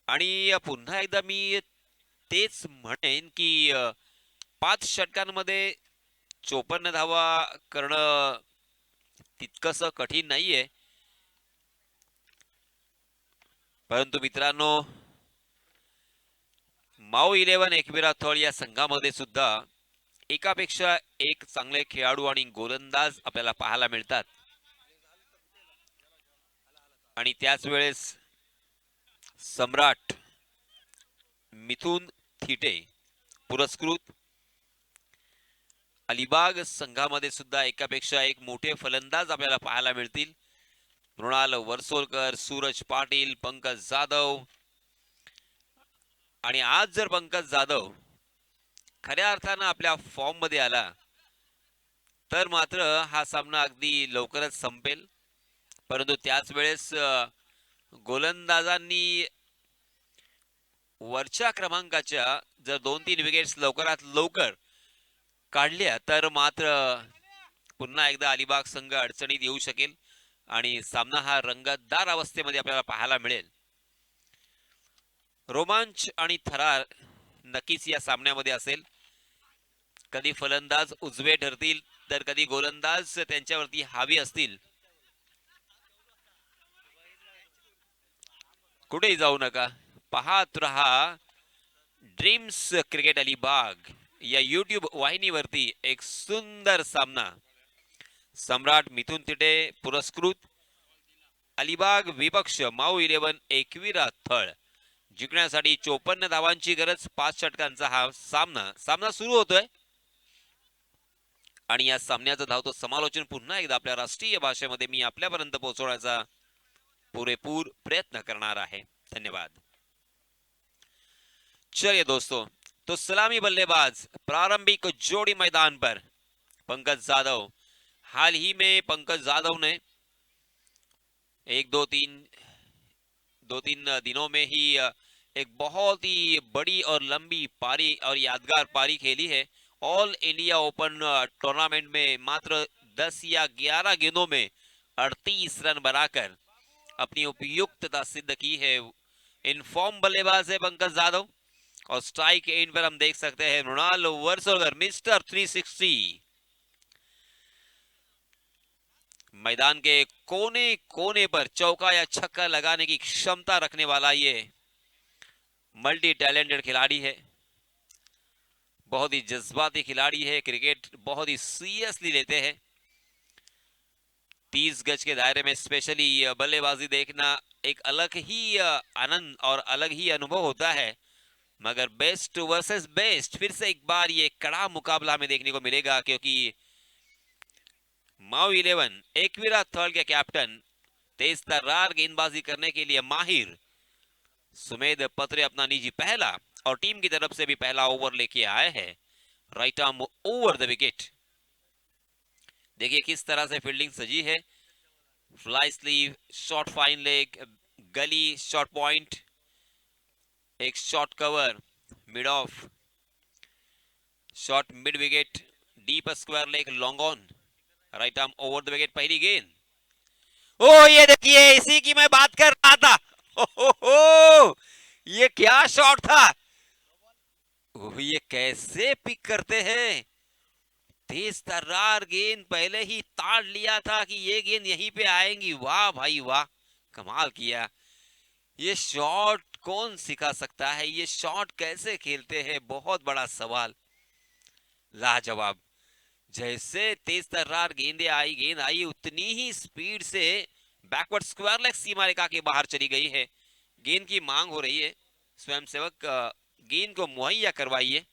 आणि पुन्हा एकदा मी तेच म्हणेन की 5 षटकांमध्ये 54 धावा करणं तितकंसं कठीण नाहीये. परंतु मित्रांनो, माऊ 11 एकविरा थळ या संघामध्ये सुद्धा एकापेक्षा एक चांगले खेळाडू आणि गोलंदाज आपल्याला पाहायला मिळतात. आणि त्याच वेळेस सम्राट मिथुन थिटे पुरस्कृत अलिबाग संघामध्ये सुद्धा एकापेक्षा एक मोठे फलंदाज आपल्याला पाहायला मिळतील. मृणाल वर्सोलकर, सूरज पाटील, पंकज जाधव. आणि आज जर पंकज जाधव खऱ्या अर्थानं आपल्या फॉर्म मध्ये आला तर मात्र हा सामना अगदी लवकरच संपेल. परंतु त्याच वेळेस गोलंदाजांनी वरच्या क्रमांकाच्या जर 2-3 विकेट्स लवकरात लवकर काढल्या तर मात्र पुन्हा एकदा अलिबाग संघ अडचणीत येऊ शकेल आणि सामना हा रंगतदार अवस्थेमध्ये आपल्याला पाहायला मिळेल. रोमांच आणि थरार नक्कीच या सामन्यामध्ये असेल. कधी फलंदाज उजवे ठरतील तर कधी गोलंदाज त्यांच्यावरती हावी असतील. कुठेही जाऊ नका, पाहत रहा ड्रीम्स क्रिकेट अलिबाग या YouTube वाहिनीवरती. एक सुंदर सामना. सम्राट मिथुन तिटे पुरस्कृत अलिबाग विपक्ष माऊ 11 एकविरा थळ. जिंकण्यासाठी 54 धावांची गरज. 5 षटकांचा हा सामना सुरू होतोय. आणि या सामन्याचं धावतो समालोचन पुन्हा एकदा आपल्या राष्ट्रीय भाषेमध्ये मी आपल्यापर्यंत पोहोचवण्याचा पुरेपूर प्रयत्न करणार आहे. धन्यवाद. चलिए दोस्तों, तो सलामी बल्लेबाज प्रारंभिक जोड़ी मैदान पर पंकज जाधव. हाल ही में पंकज जाधव ने 2-3 दिनों में ही एक बहुत ही बड़ी और लंबी पारी और यादगार पारी खेली है. ऑल इंडिया ओपन टूर्नामेंट में मात्र 10 या 11 गेंदों में 38 रन बनाकर अपनी उपयुक्तता सिद्ध की है. इन फॉर्म बल्लेबाज है पंकज जाधव. और स्ट्राइक एंड पर हम देख सकते हैं मृणाल वर्सोलकर मिस्टर 360. मैदान के कोने कोने पर चौका या छक्का लगाने की क्षमता रखने वाला ये मल्टी टैलेंटेड खिलाड़ी है. बहुत ही जज्बाती खिलाड़ी है. क्रिकेट बहुत ही सीरियसली लेते हैं. 30 गज के दायरे में स्पेशली बल्लेबाजी देखना एक अलग ही आनंद और अलग ही अनुभव होता है. मगर बेस्ट वर्सेस बेस्ट फिर से एक बार ये कड़ा मुकाबला में देखने को मिलेगा, क्योंकि माऊ 11 एकविरा थळ के कैप्टन तेज तर्रार गेंदबाजी करने के लिए माहिर सुमेध पत्रे अपना निजी पहला और टीम की तरफ से भी पहला ओवर लेके आए हैं. Right arm over the wicket. देखिए किस तरह से फील्डिंग सजी है. Fly slip, short fine leg, gully, short point, एक short cover, mid off, short mid wicket, deep square leg, long on, right arm over the wicket. पहली गेंद. ओ ये देखिए, इसी की मैं बात कर रहा था. हो ये क्या शॉट था. ओह ये कैसे पिक करते हैं. तेज तर्रार गेंद पहले ही ताड़ लिया था कि ये गेंद यहीं पे आएंगी. वाह भाई वाह, कमाल किया. ये शॉट कौन सिखा सकता है. ये शॉट कैसे खेलते हैं, बहुत बड़ा सवाल. लाजवाब. जैसे तेज तर्रार गेंद आई उतनी ही स्पीड से बैकवर्ड स्क्वायर लेग सीमा रेखा के बाहर चली गई है. गेंद की मांग हो रही है. स्वयंसेवक गेंद को मुहैया करवाइए.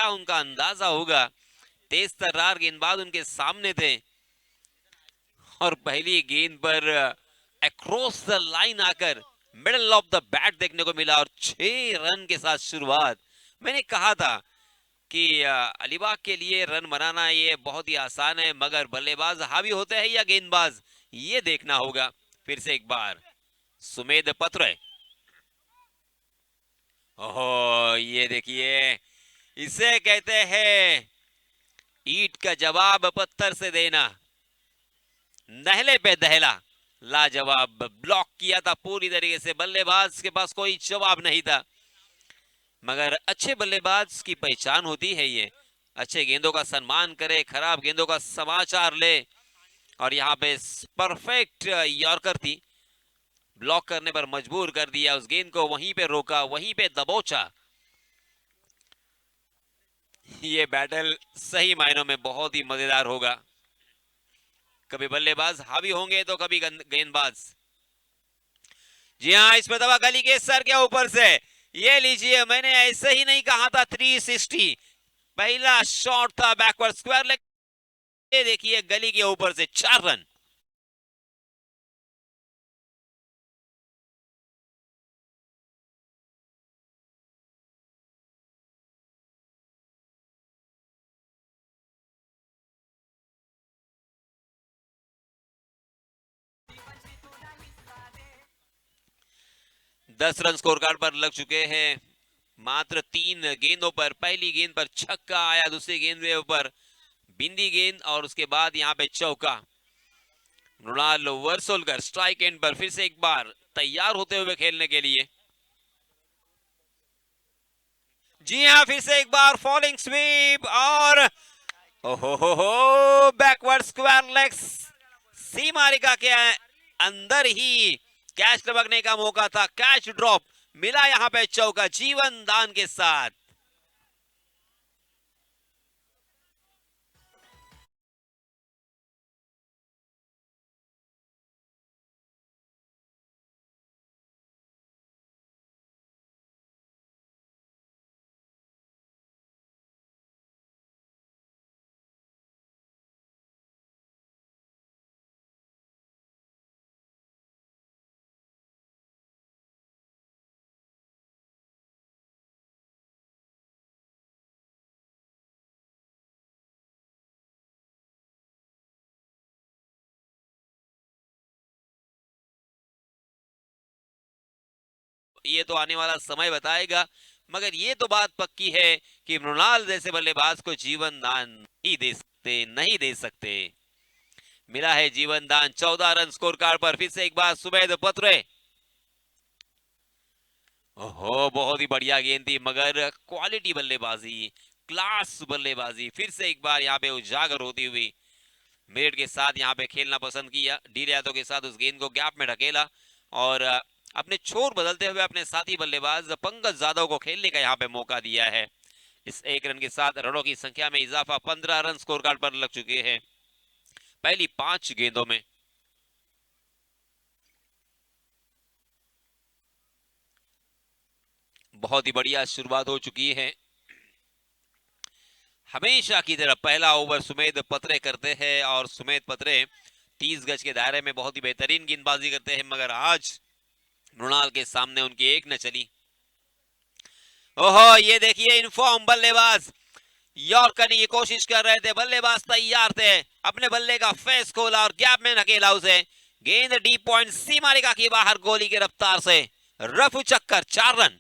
क्या उनका अंदाजा होगा। तेज तर्रार गेंदबाज उनके सामने थे और पहली गेंद पर अक्रॉस द लाइन आकर मिडल ऑफ द बैट देखने को मिला और 6 रन के साथ शुरुआत। मैंने कहा था कि अलीबाग के लिए रन बनाना ये बहुत ही आसान है, मगर बल्लेबाज हावी होते हैं या गेंदबाज, ये देखना होगा। फिर से एक बार सुमेध पत्र। ओहो, ये देखिए, इसे कहते हैं ईंट का जवाब पत्थर से देना। नहले पे दहला, लाजवाब ब्लॉक किया था पूरी तरीके से। बल्लेबाज के पास कोई जवाब नहीं था, मगर अच्छे बल्लेबाज की पहचान होती है ये, अच्छे गेंदों का सम्मान करे, खराब गेंदों का समाचार ले। और यहाँ पे परफेक्ट यॉर्कर थी, ब्लॉक करने पर मजबूर कर दिया, उस गेंद को वहीं पे रोका, वहीं पे दबोचा। ये बैटल सही मायनों में बहुत ही मजेदार होगा। कभी बल्लेबाज हावी होंगे तो कभी गेंदबाज। जी हाँ, इसमें दबा गली के सर के ऊपर से। ये लीजिए, मैंने ऐसे ही नहीं कहा था 360। पहला शॉट था बैकवर्ड स्क्वायर लेग। ये देखिए, गली के ऊपर से 4 रन। दस रन स्कोर कार्ड पर लग चुके हैं। मात्र 3 गेंदों पर, पहली गेंद पर छक्का आया, दूसरी गेंद के ऊपर बिंदी गेंद और उसके बाद यहां पे चौका। मृणाल वर्सोलकर स्ट्राइक एंड पर फिर से एक बार तैयार होते हुए खेलने के लिए। जी हां, फिर से एक बार फॉलिंग स्वीप और ओहो, बैकवर्ड स्क्वायर लेग्स। सीमा रेखा के अंदर ही कैच टपकने का मौका था, कैच ड्रॉप मिला, यहां पे चौका जीवन दान के साथ। ये तो आने वाला समय बताएगा, मगर ये तो बात पक्की है कि मृणाल जैसे बल्लेबाज को जीवन दान नहीं दे सकते। मिला है जीवन दान। 14 रन स्कोर कार्ड पर फिर से एक बार सुमेध पत्रे। ओहो, बहुत ही बढ़िया गेंद थी, मगर क्वालिटी बल्लेबाजी, क्लास बल्लेबाजी फिर से एक बार यहाँ पे उजागर होती हुई। मेरिट के साथ यहाँ पे खेलना पसंद किया, डील यादव के साथ उस गेंद को गैप में ढकेला और अपने छोर बदलते हुए अपने साथी बल्लेबाज पंकज यादव को खेलने का यहाँ पे मौका दिया है। इस 1 रन के साथ रनों की संख्या में इजाफा, 15 रन स्कोर कार्ड पर लग चुके हैं पहली 5 गेंदों में। बहुत ही बढ़िया शुरुआत हो चुकी है। हमेशा की तरह पहला ओवर सुमेध पत्रे करते हैं और सुमेध पत्रे 30 गज के दायरे में बहुत ही बेहतरीन गेंदबाजी करते हैं, मगर आज मृणाल के सामने उनकी एक न चली। ओहो, ये देखिए, इनफॉर्म बल्लेबाज यॉर्क करने की कोशिश कर रहे थे, बल्लेबाज तैयार थे, अपने बल्ले का फेस खोला और गैप में धकेला उसे। गेंद डीप पॉइंट सीमा रेखा की बाहर, गोली की रफ्तार से रफू चक्कर, 4 रन।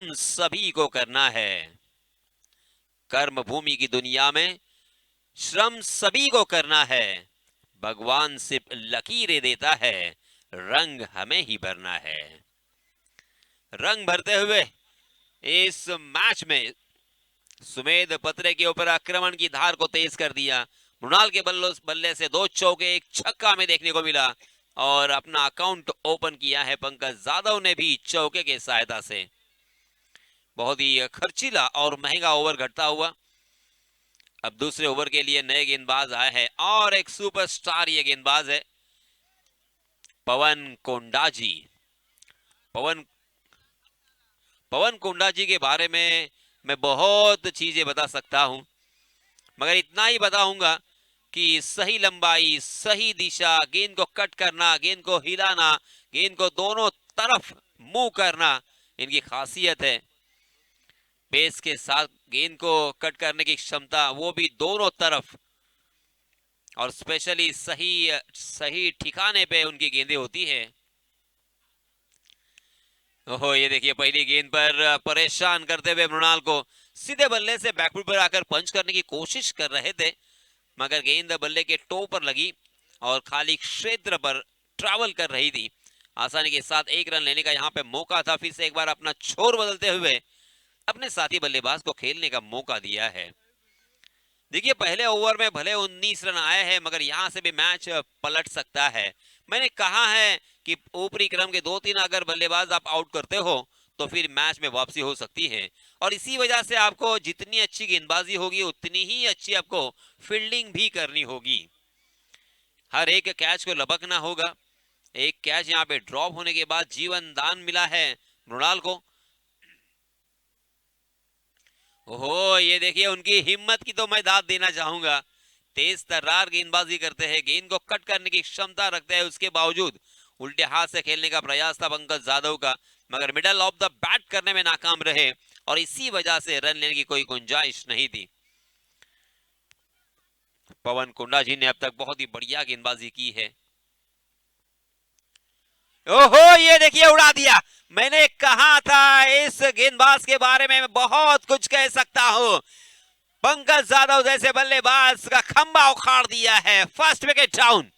सभी को करना है, कर्म भूमि की दुनिया में श्रम सभी को करना है। भगवान सिर्फ लकीरें देता है, रंग हमें ही भरना है। रंग भरते हुए इस मैच में सुमेध पत्रे के ऊपर आक्रमण की धार को तेज कर दिया। मृणाल के बल्ले से 2 चौके 1 छक्का में देखने को मिला और अपना अकाउंट ओपन किया है पंकज जाधव ने भी चौके के सहायता से। बहुत ही खर्चीला और महंगा ओवर घटता हुआ। अब दूसरे ओवर के लिए नए गेंदबाज आए हैं और एक सुपरस्टार ये गेंदबाज है पवन कोंडाजी। पवन कोंडाजी के बारे में मैं बहुत चीजें बता सकता हूं, मगर इतना ही बताऊंगा कि सही लंबाई, सही दिशा, गेंद को कट करना, गेंद को हिलाना, गेंद को दोनों तरफ मूव करना इनकी खासियत है। पेस के साथ गेंद को कट करने की क्षमता, वो भी दोनों तरफ, और स्पेशली सही ठिकाने पे उनकी गेंदें होती है। ओहो, ये देखिए पहली गेंद पर परेशान करते हुए मृणाल को सीधे बल्ले से बैकफुट पर आकर पंच करने की कोशिश कर रहे थे, मगर गेंद बल्ले के टो पर लगी और खाली क्षेत्र पर ट्रैवल कर रही थी। आसानी के साथ 1 रन लेने का यहाँ पे मौका था। फिर से एक बार अपना छोर बदलते हुए अपने साथी बल्लेबाज को खेलने का मौका दिया है। देखिए पहले ओवर में भले 19 रन आए हैं, मगर यहां से भी मैच पलट सकता है। मैंने कहा है कि ऊपरी क्रम के 2-3 अगर बल्लेबाज आप आउट करते हो तो फिर मैच में वापसी हो सकती है, और इसी वजह से आपको जितनी अच्छी गेंदबाजी होगी उतनी ही अच्छी आपको फील्डिंग भी करनी होगी। हर एक कैच को लपकना होगा। एक कैच यहाँ पे ड्रॉप होने के बाद जीवन दान मिला है मृणाल को। ओहो, ये देखिए उनकी हिम्मत की तो मैं दाद देना चाहूंगा। तेज तर्रार गेंदबाजी करते हैं, गेंद को कट करने की क्षमता रखते हैं, उसके बावजूद उल्टे हाथ से खेलने का प्रयास था पंकज जाधव का, मगर मिडल ऑफ द बैट करने में नाकाम रहे और इसी वजह से रन लेने की कोई गुंजाइश नहीं थी। पवन कोंडाजी ने अब तक बहुत ही बढ़िया गेंदबाजी की है। ओहो, ये देखिए उड़ा दिया। मैंने कहा था इस गेंदबाज के बारे में बहुत कुछ कह सकता हूं। पंकज जाधव जैसे बल्लेबाज का खंबा उखाड़ दिया है। First wicket down.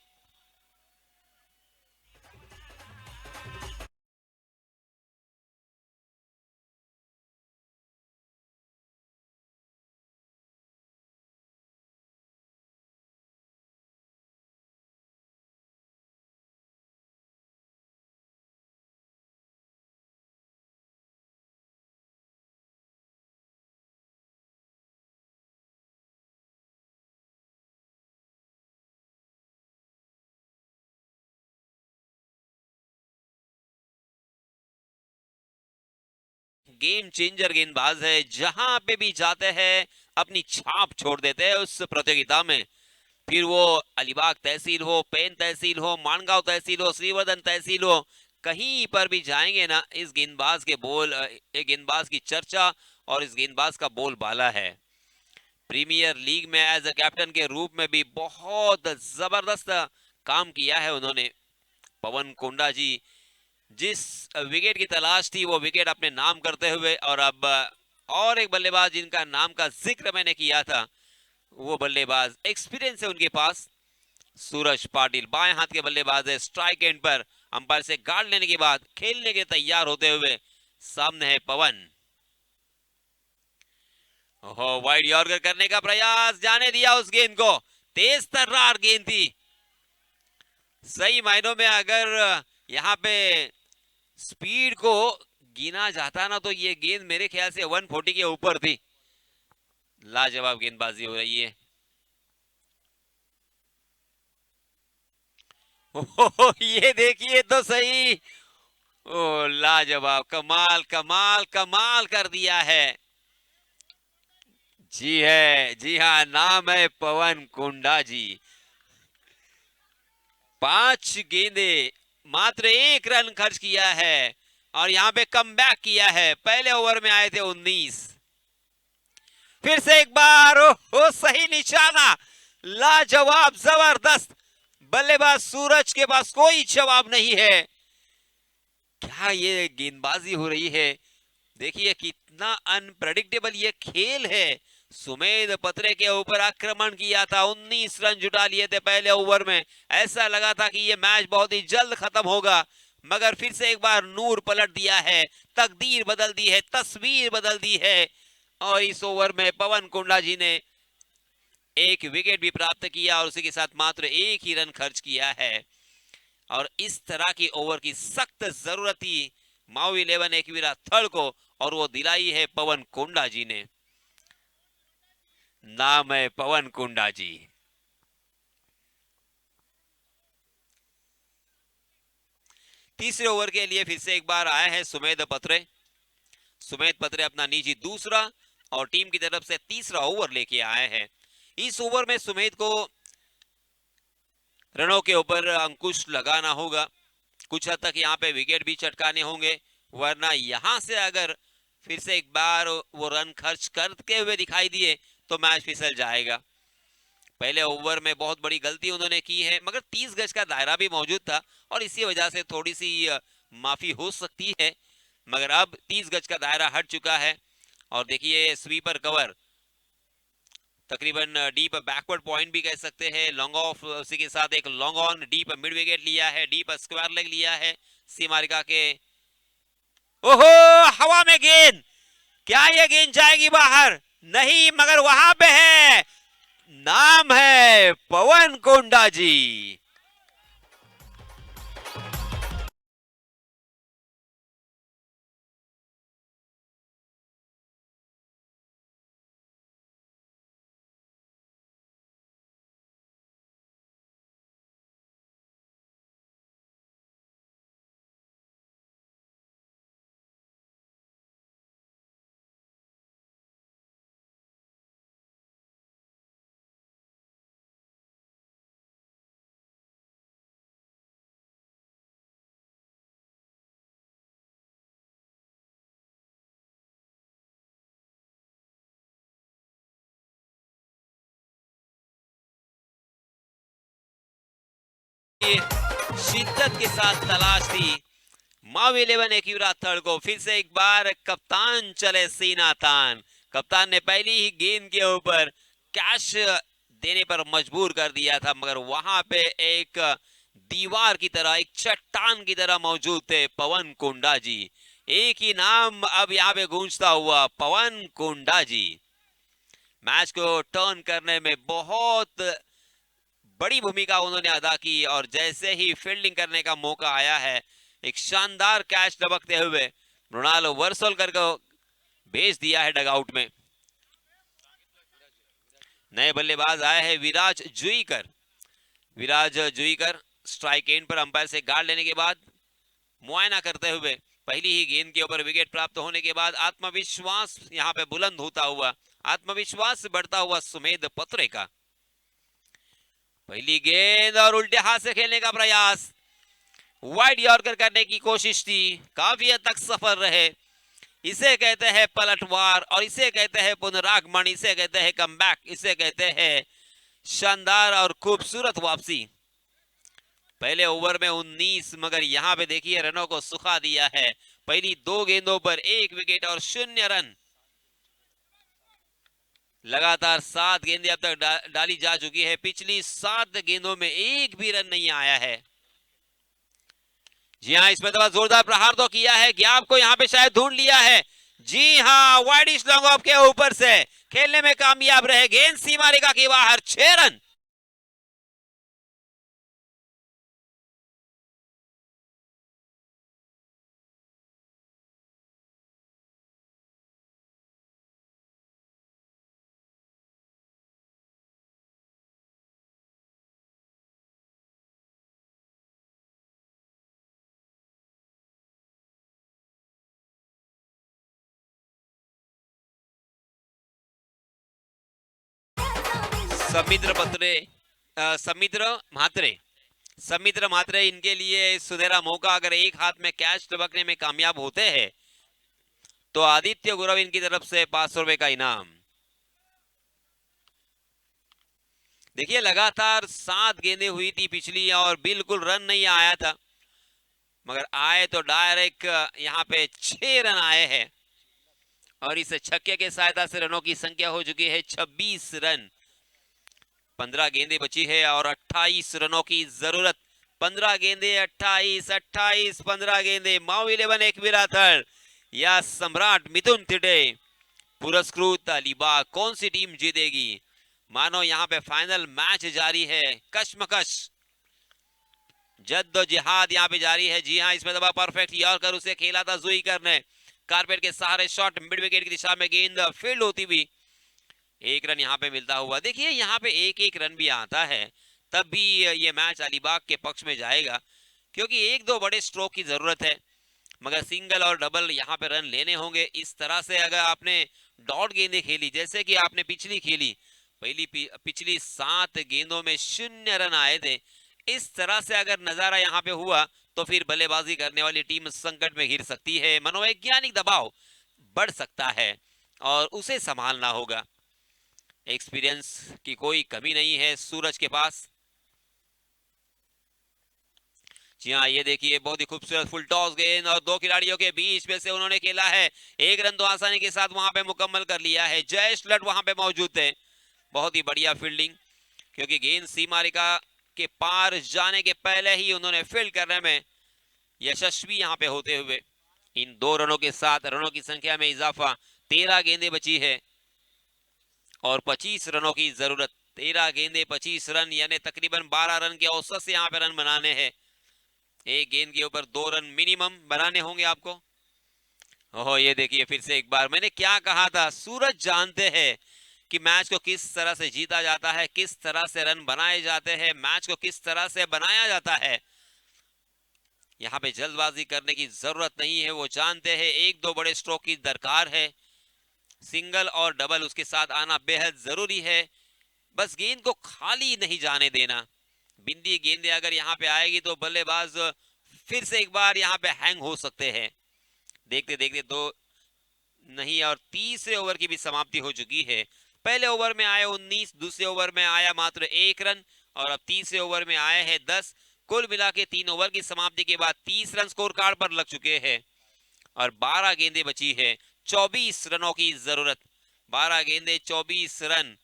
Game changer गेंदबाज है, जहां पे भी जाते हैं अपनी छाप छोड़ देते हैं उस प्रतियोगिता में। फिर वो अलीबाग तहसील हो, पेन तहसील हो, मानगांव तहसील हो, श्रीवर्धन तहसील हो, कहीं पर भी जाएंगे ना, इस गेंदबाज के बोल, एक गेंदबाज की चर्चा और इस गेंदबाज का बोल बाला है। प्रीमियर लीग में एज अ कैप्टन के रूप में भी बहुत जबरदस्त काम किया है उन्होंने। पवन कोंडा जी जिस विकेट की तलाश थी वो विकेट अपने नाम करते हुए, और अब और एक बल्लेबाज जिनका नाम का जिक्र मैंने किया था, वो बल्लेबाज एक्सपीरियंस है उनके पास, सूरज पाटिल बाएं हाथ के बल्लेबाज है। स्ट्राइक एंड पर अंपायर से गार्ड लेने के बाद खेलने के तैयार होते हुए सामने है पवन। ओहो, वाइड यॉर्कर करने का प्रयास, जाने दिया उस गेंद को। तेज तर्रार गेंद थी। सही मायनों में अगर यहाँ पे स्पीड को गिना जाता ना तो ये गेंद मेरे ख्याल से 140 के ऊपर थी। लाजवाब गेंदबाजी हो रही है। ओहो, ये देखिए तो सही। ओ लाजवाब, कमाल कमाल कमाल कर दिया है। जी है, जी हाँ, नाम है पवन कोंडा जी। 5 गेंदे, मात्र 1 रन खर्च किया है और यहाँ पे कमबैक किया है। पहले ओवर में आए थे 19। फिर से एक बार, ओ सही निशाना, लाजवाब, जबरदस्त। बल्लेबाज सूरज के पास कोई जवाब नहीं है। क्या ये गेंदबाजी हो रही है। देखिए कितना अनप्रेडिक्टेबल ये खेल है। सुमेध पत्रे के ऊपर आक्रमण किया था, 19 रन जुटा लिए थे पहले ओवर में। ऐसा लगा था कि ये मैच बहुत ही जल्द खत्म होगा, मगर फिर से एक बार नूर पलट दिया है, तकदीर बदल दी है, तस्वीर बदल दी है। और इस ओवर में पवन कुंडा जी ने एक विकेट भी प्राप्त किया और उसी के साथ मात्र एक ही रन खर्च किया है। और इस तरह की ओवर की सख्त जरूरत थी माऊ 11 एकवीरा थर्ड को, और वो दिलाई है पवन कुंडा जी ने। नाम है पवन कुंडा जी। तीसरे ओवर के लिए फिर से एक बार आए हैं सुमेध पत्रे। सुमेध पत्रे अपना निजी दूसरा और टीम की तरफ से तीसरा ओवर लेके आए हैं। इस ओवर में सुमेध को रनों के ऊपर अंकुश लगाना होगा, कुछ हद तक यहाँ पे विकेट भी चटकाने होंगे, वरना यहां से अगर फिर से एक बार वो रन खर्च करते हुए दिखाई दिए तो मैच फिसल जाएगा। पहले ओवर में बहुत बड़ी गलती उन्होंने की है, मगर 30 गज का दायरा भी मौजूद था और इसी वजह से थोड़ी सी माफी हो सकती है। मगर अब 30 गज का दायरा हट चुका है और देखिए स्वीपर कवर, तकरीबन डीप बैकवर्ड पॉइंट भी कह सकते हैं, लॉन्ग ऑफ, उसी के साथ एक long on, deep mid wicket लिया है, डीप स्क्वायर लेग लिया है सीमारिका के। ओहो, हवा में गेंद, क्या ये गेंद जाएगी बाहर? नहीं, मगर वहां पे है, नाम है पवन कुंडा जी। शिद्दत के साथ तलाश थी माऊ 11 एकवीरा थर्ड को। फिर से एक बार कप्तान चले सीना तान, कप्तान ने पहली ही गेंद के ऊपर कैच देने पर मजबूर कर दिया था, मगर वहां पे एक दीवार की तरह, एक चट्टान की तरह मौजूद थे पवन कुंडा जी। एक ही नाम अब यहाँ पे गूंजता हुआ, पवन कुंडा जी। मैच को टर्न करने में बहुत बड़ी भूमिका उन्होंने अदा की और जैसे ही फील्डिंग करने का मौका आया है, एक शानदार कैच लपकते हुए रोनाल्डो वर्सोलकर को भेज दिया है डगआउट में। नए बल्लेबाज आए हैं विराज जुईकर। विराज जुईकर स्ट्राइक एंड पर अंपायर से गार्ड लेने के बाद मुआयना करते हुए पहली ही गेंद के ऊपर विकेट प्राप्त होने के बाद आत्मविश्वास यहां पे बुलंद होता हुआ, आत्मविश्वास बढ़ता हुआ सुमेध पत्रे का। पहली गेंद और उल्टे हाथ से खेलने का प्रयास, वाइड यॉर्कर करने की कोशिश थी, काफी हद तक सफल रहे। इसे कहते हैं पलटवार और इसे कहते हैं पुनरागमन, इसे कहते हैं कमबैक, इसे कहते हैं शानदार और खूबसूरत वापसी। पहले ओवर में 19, मगर यहां पे देखिए रनों को सुखा दिया है। पहली 2 गेंदों पर 1 विकेट और 0 रन। लगातार 7 गेंदें अब तक डाली जा चुकी है, पिछली 7 गेंदों में एक भी रन नहीं आया है। जी हाँ, इसमें थोड़ा जोरदार प्रहार तो किया है, गैप को यहाँ पे शायद ढूंढ लिया है। जी हाँ, वाइडिश लॉन्ग ऑफ के ऊपर से खेलने में कामयाब रहे, गेंद सीमा रेखा के बाहर, 6 रन। समिद्र पत्रे, समिद्र म्हात्रे, इनके लिए सुनहरा मौका। अगर एक हाथ में कैच टपकने में कामयाब होते हैं तो आदित्य गुरव इनकी तरफ से 500 रुपए का इनाम। देखिए लगातार 7 गेंदें हुई थी पिछली और बिल्कुल रन नहीं आया था, मगर आए तो डायरेक्ट यहाँ पे 6 रन आए हैं और इस छक्के के सहायता से रनों की संख्या हो चुकी है 26 रन। 15 गेंदें बची है और 28 रनों की जरूरत 15 गेंदे 28, 28 15 गेंदे माउ 11 एकविरा थर्ड या सम्राट मिथुन थिटे पुरस्कृत अलीबाग। कौन सी टीम जीतेगी? मानो यहाँ पे फाइनल मैच जारी है, कश्मकश जद्दोजहद यहाँ पे जारी है। जी हाँ, इसमें दबा परफेक्ट यॉर्कर, उसे खेला था जुईकर ने, कारपेट के सहारे शॉट मिड विकेट की दिशा में गेंद फील्ड होती हुई एक रन यहाँ पे मिलता हुआ। देखिए यहाँ पे एक एक रन भी आता है तब भी ये मैच अलीबाग के पक्ष में जाएगा, क्योंकि एक दो बड़े स्ट्रोक की जरूरत है, मगर सिंगल और डबल यहाँ पे रन लेने होंगे। इस तरह से अगर आपने डॉट गेंदें खेली जैसे कि आपने पिछली खेली, पिछली 7 गेंदों में 0 रन आए थे, इस तरह से अगर नजारा यहाँ पे हुआ तो फिर बल्लेबाजी करने वाली टीम संकट में घिर सकती है, मनोवैज्ञानिक दबाव बढ़ सकता है और उसे संभालना होगा। एक्सपीरियंस की कोई कमी नहीं है सूरज के पास। जी हाँ, ये देखिए बहुत ही खूबसूरत फुल टॉस गेंद और दो खिलाड़ियों के बीच में से उन्होंने खेला है, एक रन तो आसानी के साथ वहां पे मुकम्मल कर लिया है। जयेश लट वहां पे मौजूद थे, बहुत ही बढ़िया फील्डिंग, क्योंकि गेंद सीमा रेखा के पार जाने के पहले ही उन्होंने फील्ड करने में यशस्वी यहाँ पे होते हुए इन 2 रनों के साथ रनों की संख्या में इजाफा। 13 गेंदें बची है और 25 रनों की जरूरत। 13 गेंदें 25 रन, यानी तकरीबन 12 रन के औसत से यहाँ पे रन बनाने हैं। एक गेंद के ऊपर 2 रन मिनिमम बनाने होंगे आपको। ओहो, ये देखिए फिर से एक बार, मैंने क्या कहा था, सूरज जानते हैं कि मैच को किस तरह से जीता जाता है, किस तरह से रन बनाए जाते हैं, मैच को किस तरह से बनाया जाता है। यहाँ पे जल्दबाजी करने की जरूरत नहीं है, वो जानते हैं एक दो बड़े स्ट्रोक की दरकार है, सिंगल और डबल उसके साथ आना बेहद जरूरी है। बस गेंद को खाली नहीं जाने देना। बिंदी गेंदे अगर यहाँ पे आएगी तो बल्लेबाज फिर से एक बार यहाँ पे हैंग हो सकते हैं। देखते देखते 2 नहीं और तीसरे ओवर की भी समाप्ति हो चुकी है। पहले ओवर में आए 19, दूसरे ओवर में आया मात्र 1 रन और अब तीसरे ओवर में आए हैं 10। कुल मिला के 3 ओवर की समाप्ति के बाद 30 रन स्कोर कार्ड पर लग चुके हैं और 12 गेंदें बची है, 24 रनों की जरूरत। 12 गेंदें 24 रन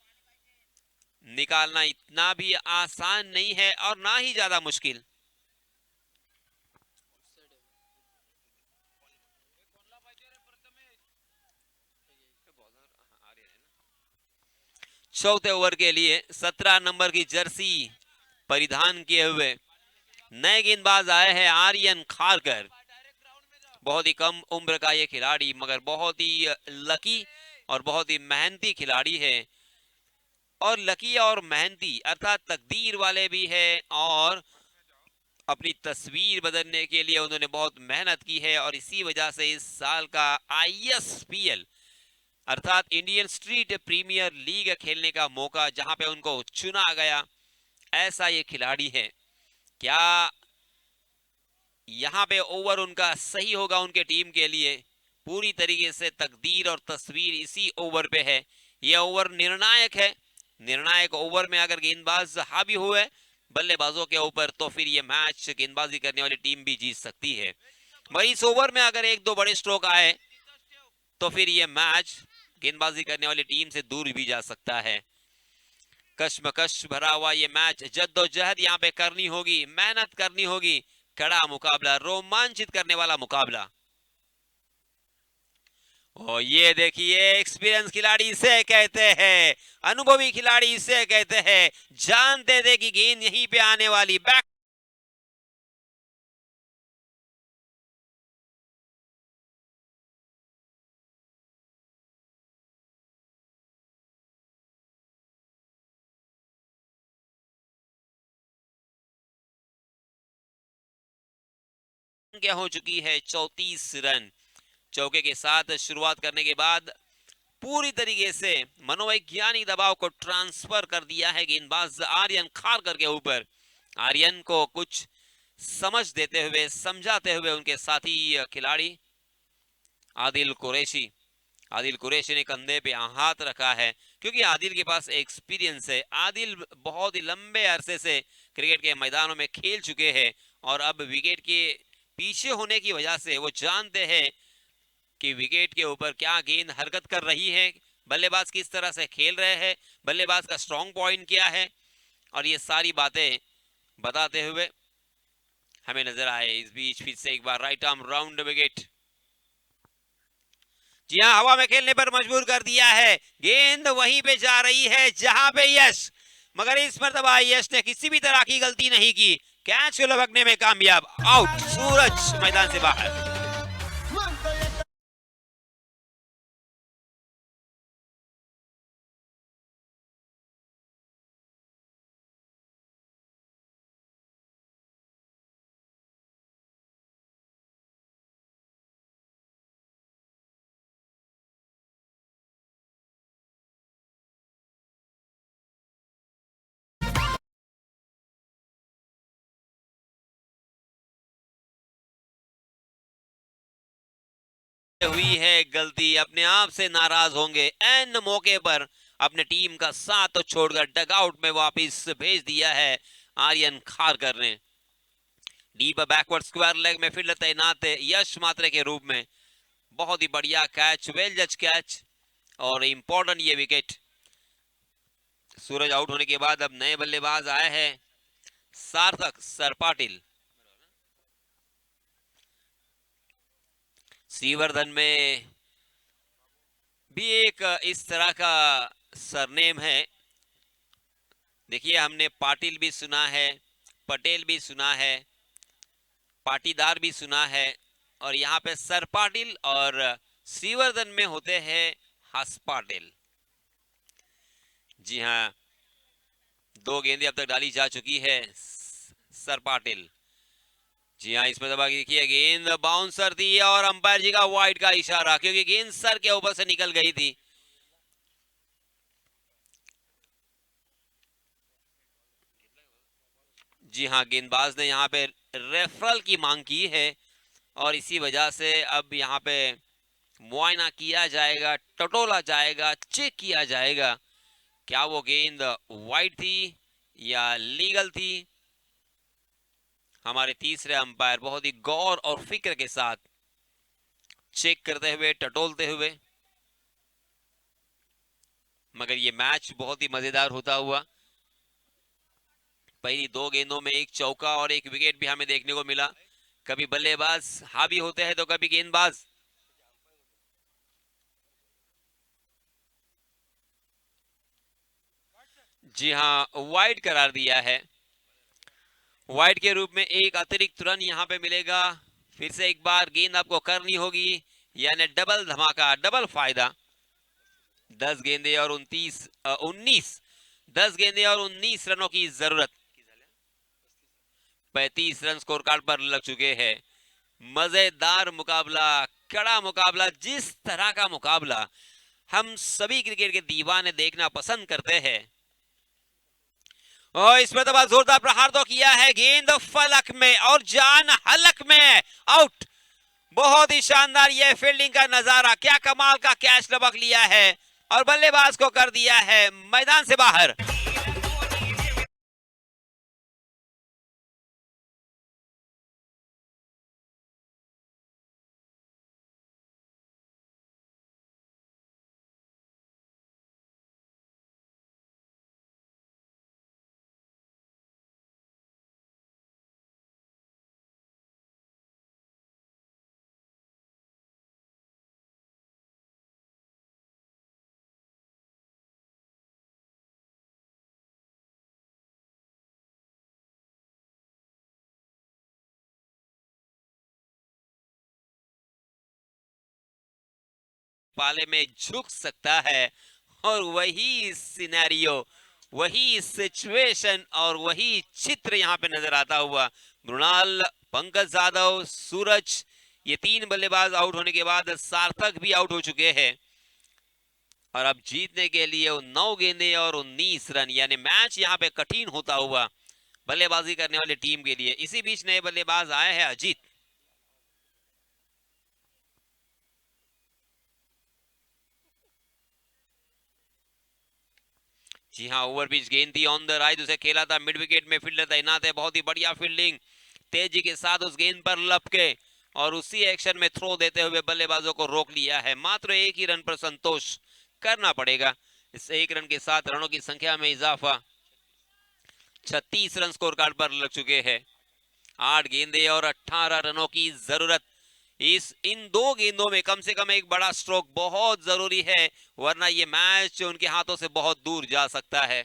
निकालना इतना भी आसान नहीं है और ना ही ज्यादा मुश्किल। चौथे ओवर के लिए 17 नंबर की जर्सी परिधान किए हुए नए गेंदबाज आए हैं आर्यन खारकर। बहुत ही कम उम्र का ये खिलाड़ी, मगर बहुत ही लकी और बहुत ही मेहनती खिलाड़ी है। और लकी और मेहनती अर्थात तकदीर वाले भी है और अपनी तस्वीर बदलने के लिए उन्होंने बहुत मेहनत की है और इसी वजह से इस साल का ISPL अर्थात इंडियन स्ट्रीट प्रीमियर लीग खेलने का मौका जहां पे उनको चुना गया, ऐसा ये खिलाड़ी है। क्या यहाँ पे ओवर उनका सही होगा उनके टीम के लिए? पूरी तरीके से तकदीर और तस्वीर इसी ओवर पे है। यह ओवर निर्णायक है। निर्णायक ओवर में अगर गेंदबाज हावी हुए बल्लेबाजों के ऊपर तो फिर यह मैच गेंदबाजी करने वाली टीम भी जीत सकती है। वही इस ओवर में अगर एक दो बड़े स्ट्रोक आए तो फिर यह मैच गेंदबाजी करने वाली टीम से दूर भी जा सकता है। कश्मकश भरा हुआ ये मैच, जद्दोजहद यहाँ पे करनी होगी, मेहनत करनी होगी, कड़ा मुकाबला, रोमांचित करने वाला मुकाबला। और ये देखिए एक्सपीरियंस खिलाड़ी इसे कहते हैं, अनुभवी खिलाड़ी इसे कहते हैं, जानते थे कि गेंद यहीं पे आने वाली। बैक क्या हो चुकी है 34 रन। चौके के साथ शुरुआत करने के बाद पूरी तरीके से मनोवैज्ञानिक दबाव को ट्रांसफर कर दिया है गेंदबाज आर्यन खारकर के ऊपर। आर्यन को कुछ समझ देते हुए, समझाते हुए उनके साथी खिलाड़ी आदिल कुरैशी ने कंधे पे हाथ रखा है, क्योंकि आदिल के पास एक्सपीरियंस है। आदिल बहुत ही लंबे अरसे से क्रिकेट के मैदानों में खेल चुके हैं और अब विकेट के पीछे होने की वजह से वो जानते हैं कि विकेट के ऊपर क्या गेंद हरकत कर रही है, बल्लेबाज किस तरह से खेल रहे हैं, बल्लेबाज का स्ट्रॉन्ग पॉइंट क्या है, और ये सारी बातें बताते हुए हमें नजर आए। इस बीच फिर से एक बार राइट आर्म राउंड विकेट। जी हाँ, हवा में खेलने पर मजबूर कर दिया है। गेंद वहीं पे जा रही है जहां पे यश, मगर इस मर्तबा यश ने किसी भी तरह की गलती नहीं की। कैच को लपकने में कामयाब। आउट। सूरज मैदान से बाहर। हुई है गलती, अपने आप से नाराज होंगे। एन मौके पर अपने टीम का साथ तो छोड़कर डगआउट में वापस भेज दिया है आर्यन खारकर ने। डीप बैकवर्ड स्क्वायर लेग में फील्डर तैनात है यश मात्रे के रूप में। बहुत ही बढ़िया कैच, वेल जज कैच और इंपॉर्टेंट ये विकेट। सूरज आउट होने के बाद अब नए बल्लेबाज आए हैं सार्थक सरपाटिल। श्रीवर्धन में भी एक इस तरह का सरनेम है। देखिए, हमने पाटिल भी सुना है, पटेल भी सुना है, पाटीदार भी सुना है, और यहाँ पे सर पाटिल और श्रीवर्धन में होते हैं हस पाटिल। जी हाँ, 2 गेंदें अब तक डाली जा चुकी है सर पाटिल। जी हाँ, इसमें दबा देखिए गेंद बाउंसर थी और अंपायर जी का वाइड का इशारा, क्योंकि गेंद सर के ऊपर से निकल गई थी। जी हाँ, गेंदबाज ने यहाँ पे रेफरल की मांग की है और इसी वजह से अब यहाँ पे मुआयना किया जाएगा, टटोला जाएगा, चेक किया जाएगा क्या वो गेंद वाइड थी या लीगल थी। हमारे तीसरे अंपायर बहुत ही गौर और फिक्र के साथ चेक करते हुए, टटोलते हुए। मगर ये मैच बहुत ही मजेदार होता हुआ। पहली 2 गेंदों में एक चौका और एक विकेट भी हमें देखने को मिला। कभी बल्लेबाज हावी होते हैं तो कभी गेंदबाज। जी हाँ, वाइड करार दिया है। वाइड के रूप में एक अतिरिक्त रन यहाँ पे मिलेगा। फिर से एक बार गेंद आपको करनी होगी, यानी डबल धमाका, डबल फायदा। 10 गेंदे और 19 10 गेंदे और 19 रनों की जरूरत। 35 रन स्कोर कार्ड पर लग चुके हैं। मजेदार मुकाबला, कड़ा मुकाबला, जिस तरह का मुकाबला हम सभी क्रिकेट के दीवाने देखना पसंद करते हैं। और इसमें तो जोरदार प्रहार तो किया है, गेंद फलक में और जान हलक में। आउट। बहुत ही शानदार यह फील्डिंग का नजारा, क्या कमाल का कैच लपक लिया है और बल्लेबाज को कर दिया है मैदान से बाहर। पाले में झुक सकता है और वही सिनेरियो, वही सिचुएशन और वही चित्र यहां पे नजर आता हुआ। मृणाल, पंकज यादव, सूरज, ये 3 बल्लेबाज आउट होने के बाद सार्थक भी आउट हो चुके हैं और अब जीतने के लिए 9 गेंदे और 19 रन, यानी मैच यहां पे कठिन होता हुआ बल्लेबाजी करने वाली टीम के लिए। इसी बीच नए बल्लेबाज आए हैं अजीत। जी हाँ, ओवर पिच गेंद थी ऑन द राइट, उसे खेला था मिड विकेट में, फील्डर तैनात है। बहुत ही बढ़िया फील्डिंग, तेजी के साथ उस गेंद पर लपके और उसी एक्शन में थ्रो देते हुए बल्लेबाजों को रोक लिया है। मात्र 1 ही रन पर संतोष करना पड़ेगा। इस 1 रन के साथ रनों की संख्या में इजाफा, 36 रन स्कोर कार्ड पर लग चुके हैं। 8 गेंदें और 18 रनों की जरूरत। इन 2 गेंदों में कम से कम एक बड़ा स्ट्रोक बहुत जरूरी है, वरना ये मैच उनके हाथों से बहुत दूर जा सकता है।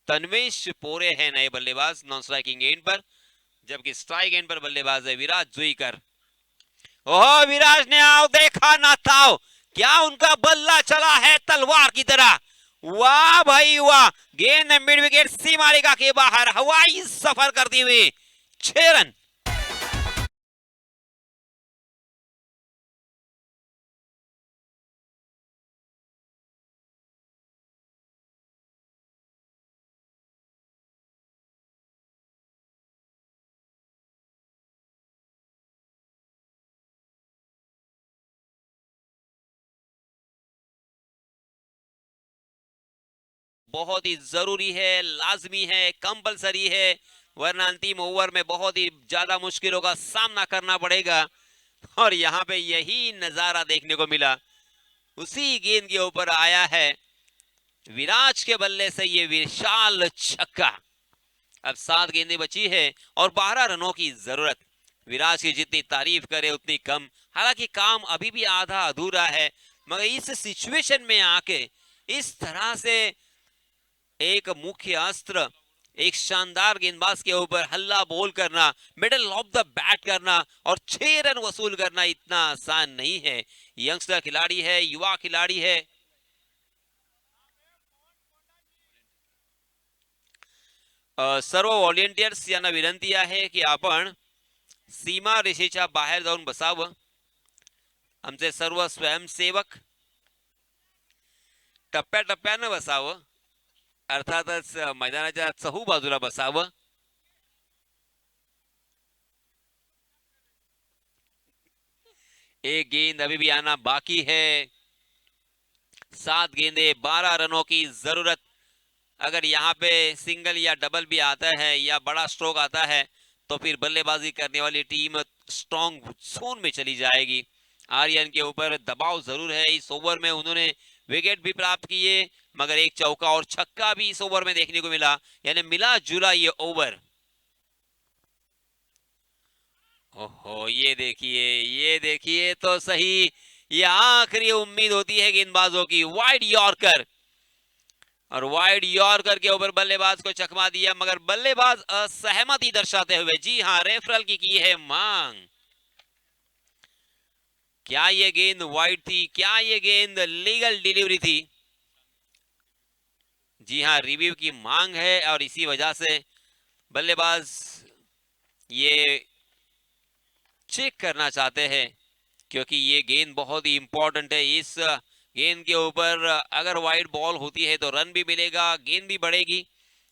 तन्वेश पोरे है नए बल्लेबाज नॉन स्ट्राइकिंग एंड पर, जबकि स्ट्राइक एंड पर बल्लेबाज है विराज जुईकर। ओह, विराज ने आओ देखा ना था, क्या उनका बल्ला चला है तलवार की तरह। वाह भाई वाह, गेंद मिड विकेट सीमारेखा के बाहर हवाई सफर करती हुई 6 रन। बहुत ही जरूरी है, लाजमी है, कंपलसरी है, वरना अंतिम ओवर में बहुत ही ज्यादा मुश्किलों का सामना करना पड़ेगा। और यहाँ पे यही नजारा देखने को मिला, उसी गेंद के ऊपर आया है विराज के बल्ले से ये विशाल छक्का। अब 7 गेंदें बची है और 12 रनों की जरूरत। विराज की जितनी तारीफ करे उतनी कम, हालांकि काम अभी भी आधा अधूरा है, मगर इस सिचुएशन में आके इस तरह से एक मुख्य अस्त्र, एक शानदार गेंदबाज के ऊपर हल्ला बोल करना, मिडल ऑफ द बैट करना और 6 रन वसूल करना इतना आसान नहीं है। यंगस्टर खिलाड़ी है, युवा खिलाड़ी है। सर्व व्हॉलेंटियर्स यांना विनंती आहे की आपण सीमा रेषेच्या बाहेर जाऊन बसावं। आमचे सर्व स्वयंसेवक टप्प्याटप्प्यानं बसावं, अर्थातच मैदानाच्या चहू बाजूला बसावं। एक गेंद अभी भी आना बाकी है। 7 गेंदे 12 रनों की जरूरत। अगर यहाँ पे सिंगल या डबल भी आता है या बड़ा स्ट्रोक आता है तो फिर बल्लेबाजी करने वाली टीम स्ट्रॉन्ग जोन में चली जाएगी। आर्यन के ऊपर दबाव जरूर है। इस ओवर में उन्होंने विकेट भी प्राप्त किए, मगर एक चौका और छक्का भी इस ओवर में देखने को मिला, यानी मिला जुला ये ओवर। ओहो, ये देखिए तो सही, ये आखिरी उम्मीद होती है गेंदबाजों की। वाइड यॉर्कर, और वाइड यॉर्कर के ऊपर बल्लेबाज को चकमा दिया, मगर बल्लेबाज असहमति दर्शाते हुए, जी हां, रेफरल की है मांग। क्या ये गेंद वाइड थी, क्या ये गेंद लीगल डिलीवरी थी? जी हां, रिव्यू की मांग है और इसी वजह से बल्लेबाज ये चेक करना चाहते हैं, क्योंकि ये गेंद बहुत ही इंपॉर्टेंट है। इस गेंद के ऊपर अगर वाइड बॉल होती है तो रन भी मिलेगा, गेंद भी बढ़ेगी,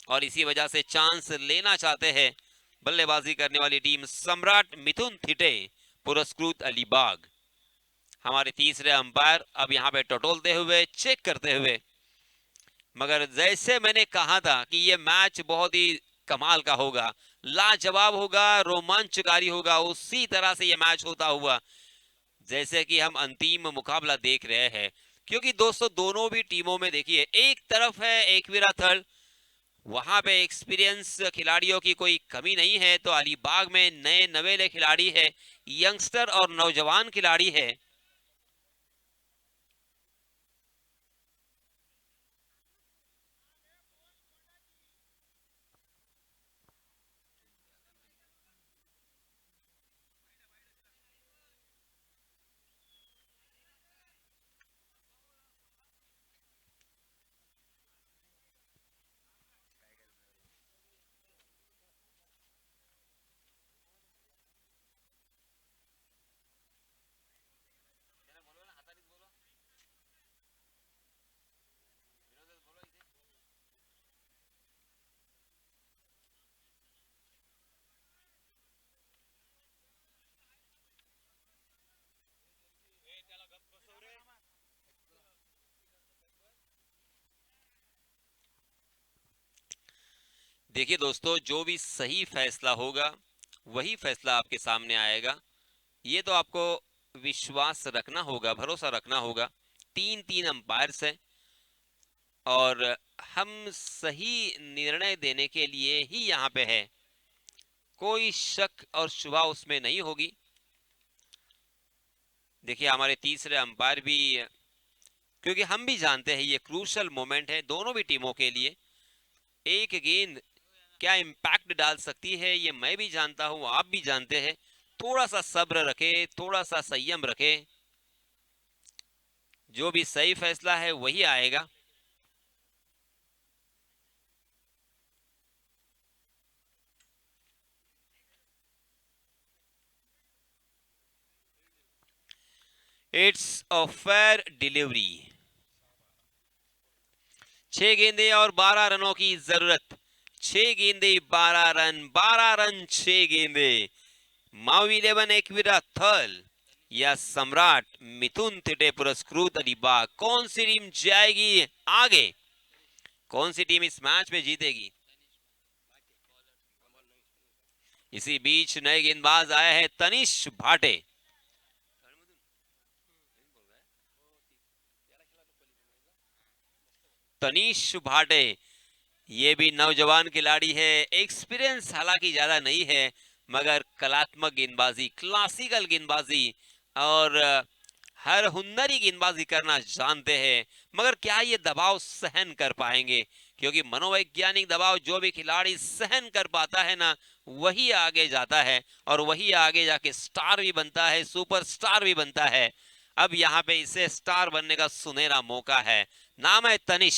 और इसी वजह से चांस लेना चाहते हैं बल्लेबाजी करने वाली टीम। सम्राट मिथुन थिटे, पुरस्कृत अलीबाग हमारे तीसरे अंपायर अब यहाँ पे टटोलते हुए, चेक करते हुए। मगर जैसे मैंने कहा था कि ये मैच बहुत ही कमाल का होगा, लाजवाब होगा, रोमांचकारी होगा, उसी तरह से ये मैच होता हुआ जैसे कि हम अंतिम मुकाबला देख रहे हैं। क्योंकि दोस्तों, दोनों भी टीमों में देखिए, एक तरफ है एकवीरा थल, वहां पे एक्सपीरियंस खिलाड़ियों की कोई कमी नहीं है, तो अलीबाग में नए नवेले खिलाड़ी है, यंगस्टर और नौजवान खिलाड़ी है। देखिए दोस्तों, जो भी सही फैसला होगा वही फैसला आपके सामने आएगा। ये तो आपको विश्वास रखना होगा, भरोसा रखना होगा। 3 अंपायर्स है, और हम सही निर्णय देने के लिए ही यहाँ पे है, कोई शक और शुबा उसमें नहीं होगी। देखिए हमारे तीसरे अंपायर भी, क्योंकि हम भी जानते हैं ये क्रूशल मोमेंट है दोनों भी टीमों के लिए, एक गेंद क्या इम्पैक्ट डाल सकती है ये मैं भी जानता हूं, आप भी जानते हैं। थोड़ा सा सब्र रखे, थोड़ा सा संयम रखे, जो भी सही फैसला है वही आएगा। It's a fair delivery. 6 गेंदे और 12 रनों की जरूरत। 6 गेंदे 12 रन, 12 रन 6 गेंदे। मावी 11 एकविरा थल या सम्राट मिथुन थिटे पुरस्कृत अलीबाग, कौन सी टीम जाएगी आगे, कौन सी टीम इस मैच में जीतेगी? इसी बीच नए गेंदबाज आए हैं तनिष भाटे। तनिष भाटे ये भी नौजवान खिलाड़ी है, एक्सपीरियंस हालांकि ज्यादा नहीं है, मगर कलात्मक गेंदबाजी, क्लासिकल गेंदबाजी और हर हुनरी गेंदबाजी करना जानते हैं। मगर क्या ये दबाव सहन कर पाएंगे? क्योंकि मनोवैज्ञानिक दबाव जो भी खिलाड़ी सहन कर पाता है ना, वही आगे जाता है और वही आगे जाके स्टार भी बनता है, सुपरस्टार भी बनता है। अब यहाँ पे इसे स्टार बनने का सुनहरा मौका है। नाम है तनिष।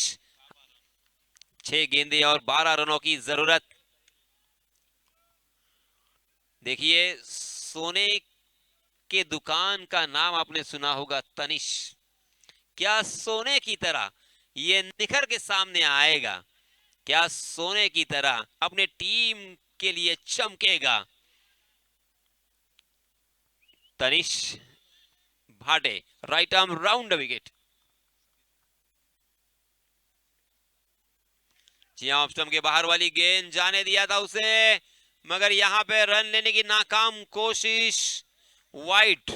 6 गेंदे और 12 रनों की जरूरत। देखिए सोने के दुकान का नाम आपने सुना होगा, तनिष। क्या सोने की तरह ये निखर के सामने आएगा? क्या सोने की तरह अपने टीम के लिए चमकेगा? Tanish Bhate, right arm round wicket. जी हाँ, ऑफ स्टंप के बाहर वाली गेंद जाने दिया था उसे, मगर यहां पे रन लेने की नाकाम कोशिश। वाइट,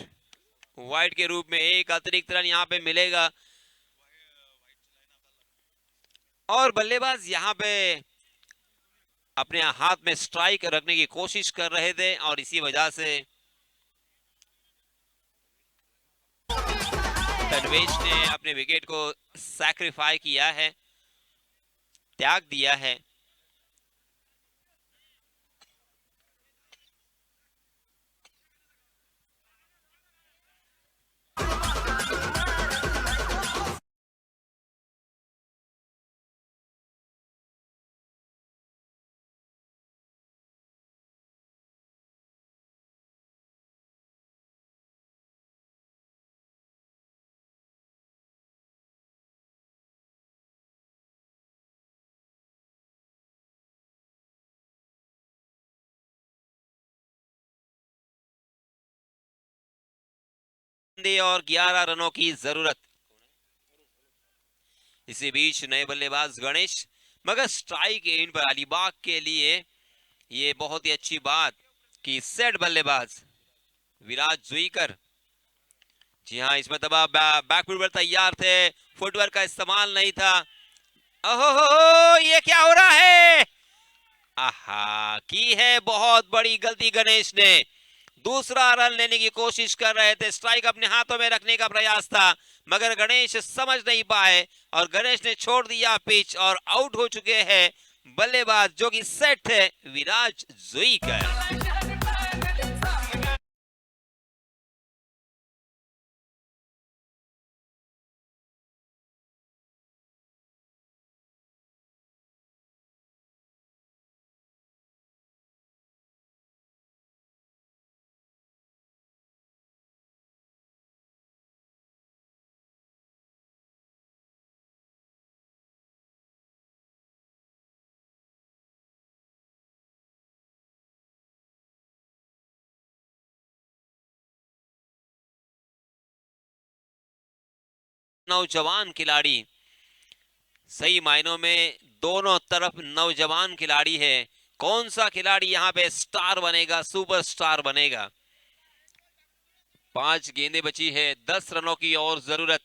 वाइट के रूप में एक अतिरिक्त रन यहां पे मिलेगा। और बल्लेबाज यहां पे अपने हाथ में स्ट्राइक रखने की कोशिश कर रहे थे और इसी वजह से तन्वेश ने अपने विकेट को सैक्रिफाई किया है, त्याग दिया है। और 11 रनों की जरूरत। इसी बीच नए बल्लेबाज गणेश, मगर स्ट्राइक एंड पर अलीबाग के लिए ये बहुत ही अच्छी बात कि सेट बल्लेबाज विराज जुईकर, जी हाँ इसमें तब बैकफुट पर तैयार थे, फुटवर्क का इस्तेमाल नहीं था। ओहो ये क्या हो रहा है? आहा, की है बहुत बड़ी गलती गणेश ने। दूसरा रन लेने की कोशिश कर रहे थे, स्ट्राइक अपने हाथों में रखने का प्रयास था, मगर गणेश समझ नहीं पाए और गणेश ने छोड़ दिया पिच और आउट हो चुके हैं बल्लेबाज जो कि सेट थे विराज जुईकर। नौजवान खिलाड़ी, सही मायनों में दोनों तरफ नौजवान खिलाड़ी है। कौन सा खिलाड़ी यहां पे स्टार बनेगा, सुपरस्टार बनेगा? 5 गेंदें बची है, 10 रनों की और जरूरत।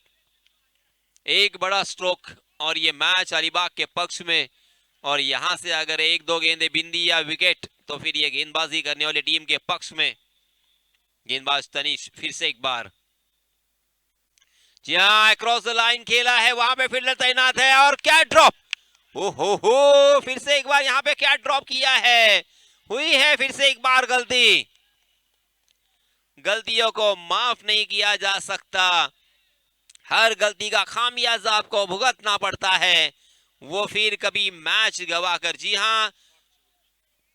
एक बड़ा स्ट्रोक और ये मैच अलीबाग के पक्ष में। और यहां से अगर एक दो गेंदे बिंदी या विकेट तो फिर ये गेंदबाजी करने वाली टीम के पक्ष में। गेंदबाज तनिष फिर से एक बार, जी हाँ, क्रॉस द लाइन खेला है, वहां पे फील्डर तैनात है और क्या ड्रॉप, हो फिर से एक बार यहाँ पे क्या ड्रॉप किया है। हुई है फिर से एक बार गलती। गलतियों को माफ नहीं किया जा सकता, हर गलती का खामियाजा आपको भुगतना पड़ता है, वो फिर कभी मैच गवाकर। जी हाँ,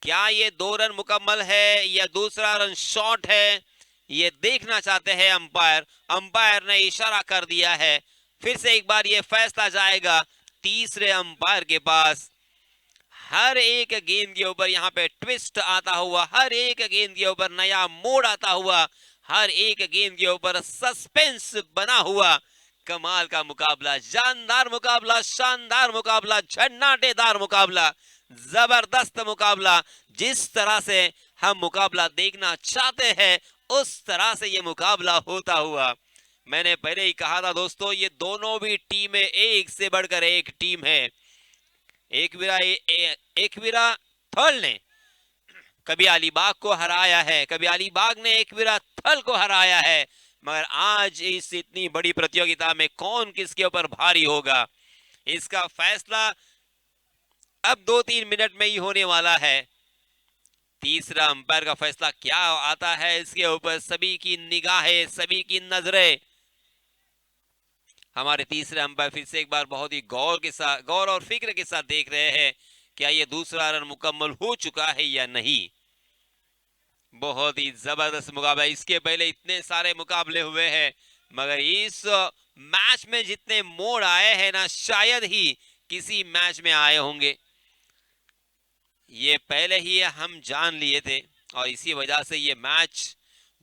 क्या ये 2 रन मुकम्मल है या दूसरा रन शॉट है, ये देखना चाहते हैं अंपायर। अंपायर ने इशारा कर दिया है, फिर से एक बार ये फैसला जाएगा तीसरे अंपायर के पास। हर एक गेंद के ऊपर यहाँ पे ट्विस्ट आता हुआ, हर एक गेंद के ऊपर नया मोड़ आता हुआ, हर एक गेंद के ऊपर सस्पेंस बना हुआ। कमाल का मुकाबला, जानदार मुकाबला, शानदार मुकाबला, झन्नाटेदार मुकाबला, जबरदस्त मुकाबला। जिस तरह से हम मुकाबला देखना चाहते हैं उस तरह से ये मुकाबला होता हुआ। मैंने पहले ही कहा था दोस्तों, ये दोनों भी टीमें एक से बढ़कर एक टीम है। एकवीरा थल ने कभी अलीबाग को हराया है, कभी अलीबाग ने एकवीरा थल को हराया है, मगर आज इस इतनी बड़ी प्रतियोगिता में कौन किसके ऊपर भारी होगा, इसका फैसला अब 2-3 मिनट में ही होने वाला है। तीसरा अंपायर का फैसला क्या आता है, इसके ऊपर सभी की निगाहें, सभी की नजरें हमारे तीसरे अंपायर फिर से एक बार बहुत ही गौर और फिक्र के साथ देख रहे हैं क्या ये दूसरा रन मुकम्मल हो चुका है या नहीं। बहुत ही जबरदस्त मुकाबला, इसके पहले इतने सारे मुकाबले हुए हैं मगर इस मैच में जितने मोड़ आए हैं ना, शायद ही किसी मैच में आए होंगे। ये पहले ही हम जान लिए थे और इसी वजह से ये मैच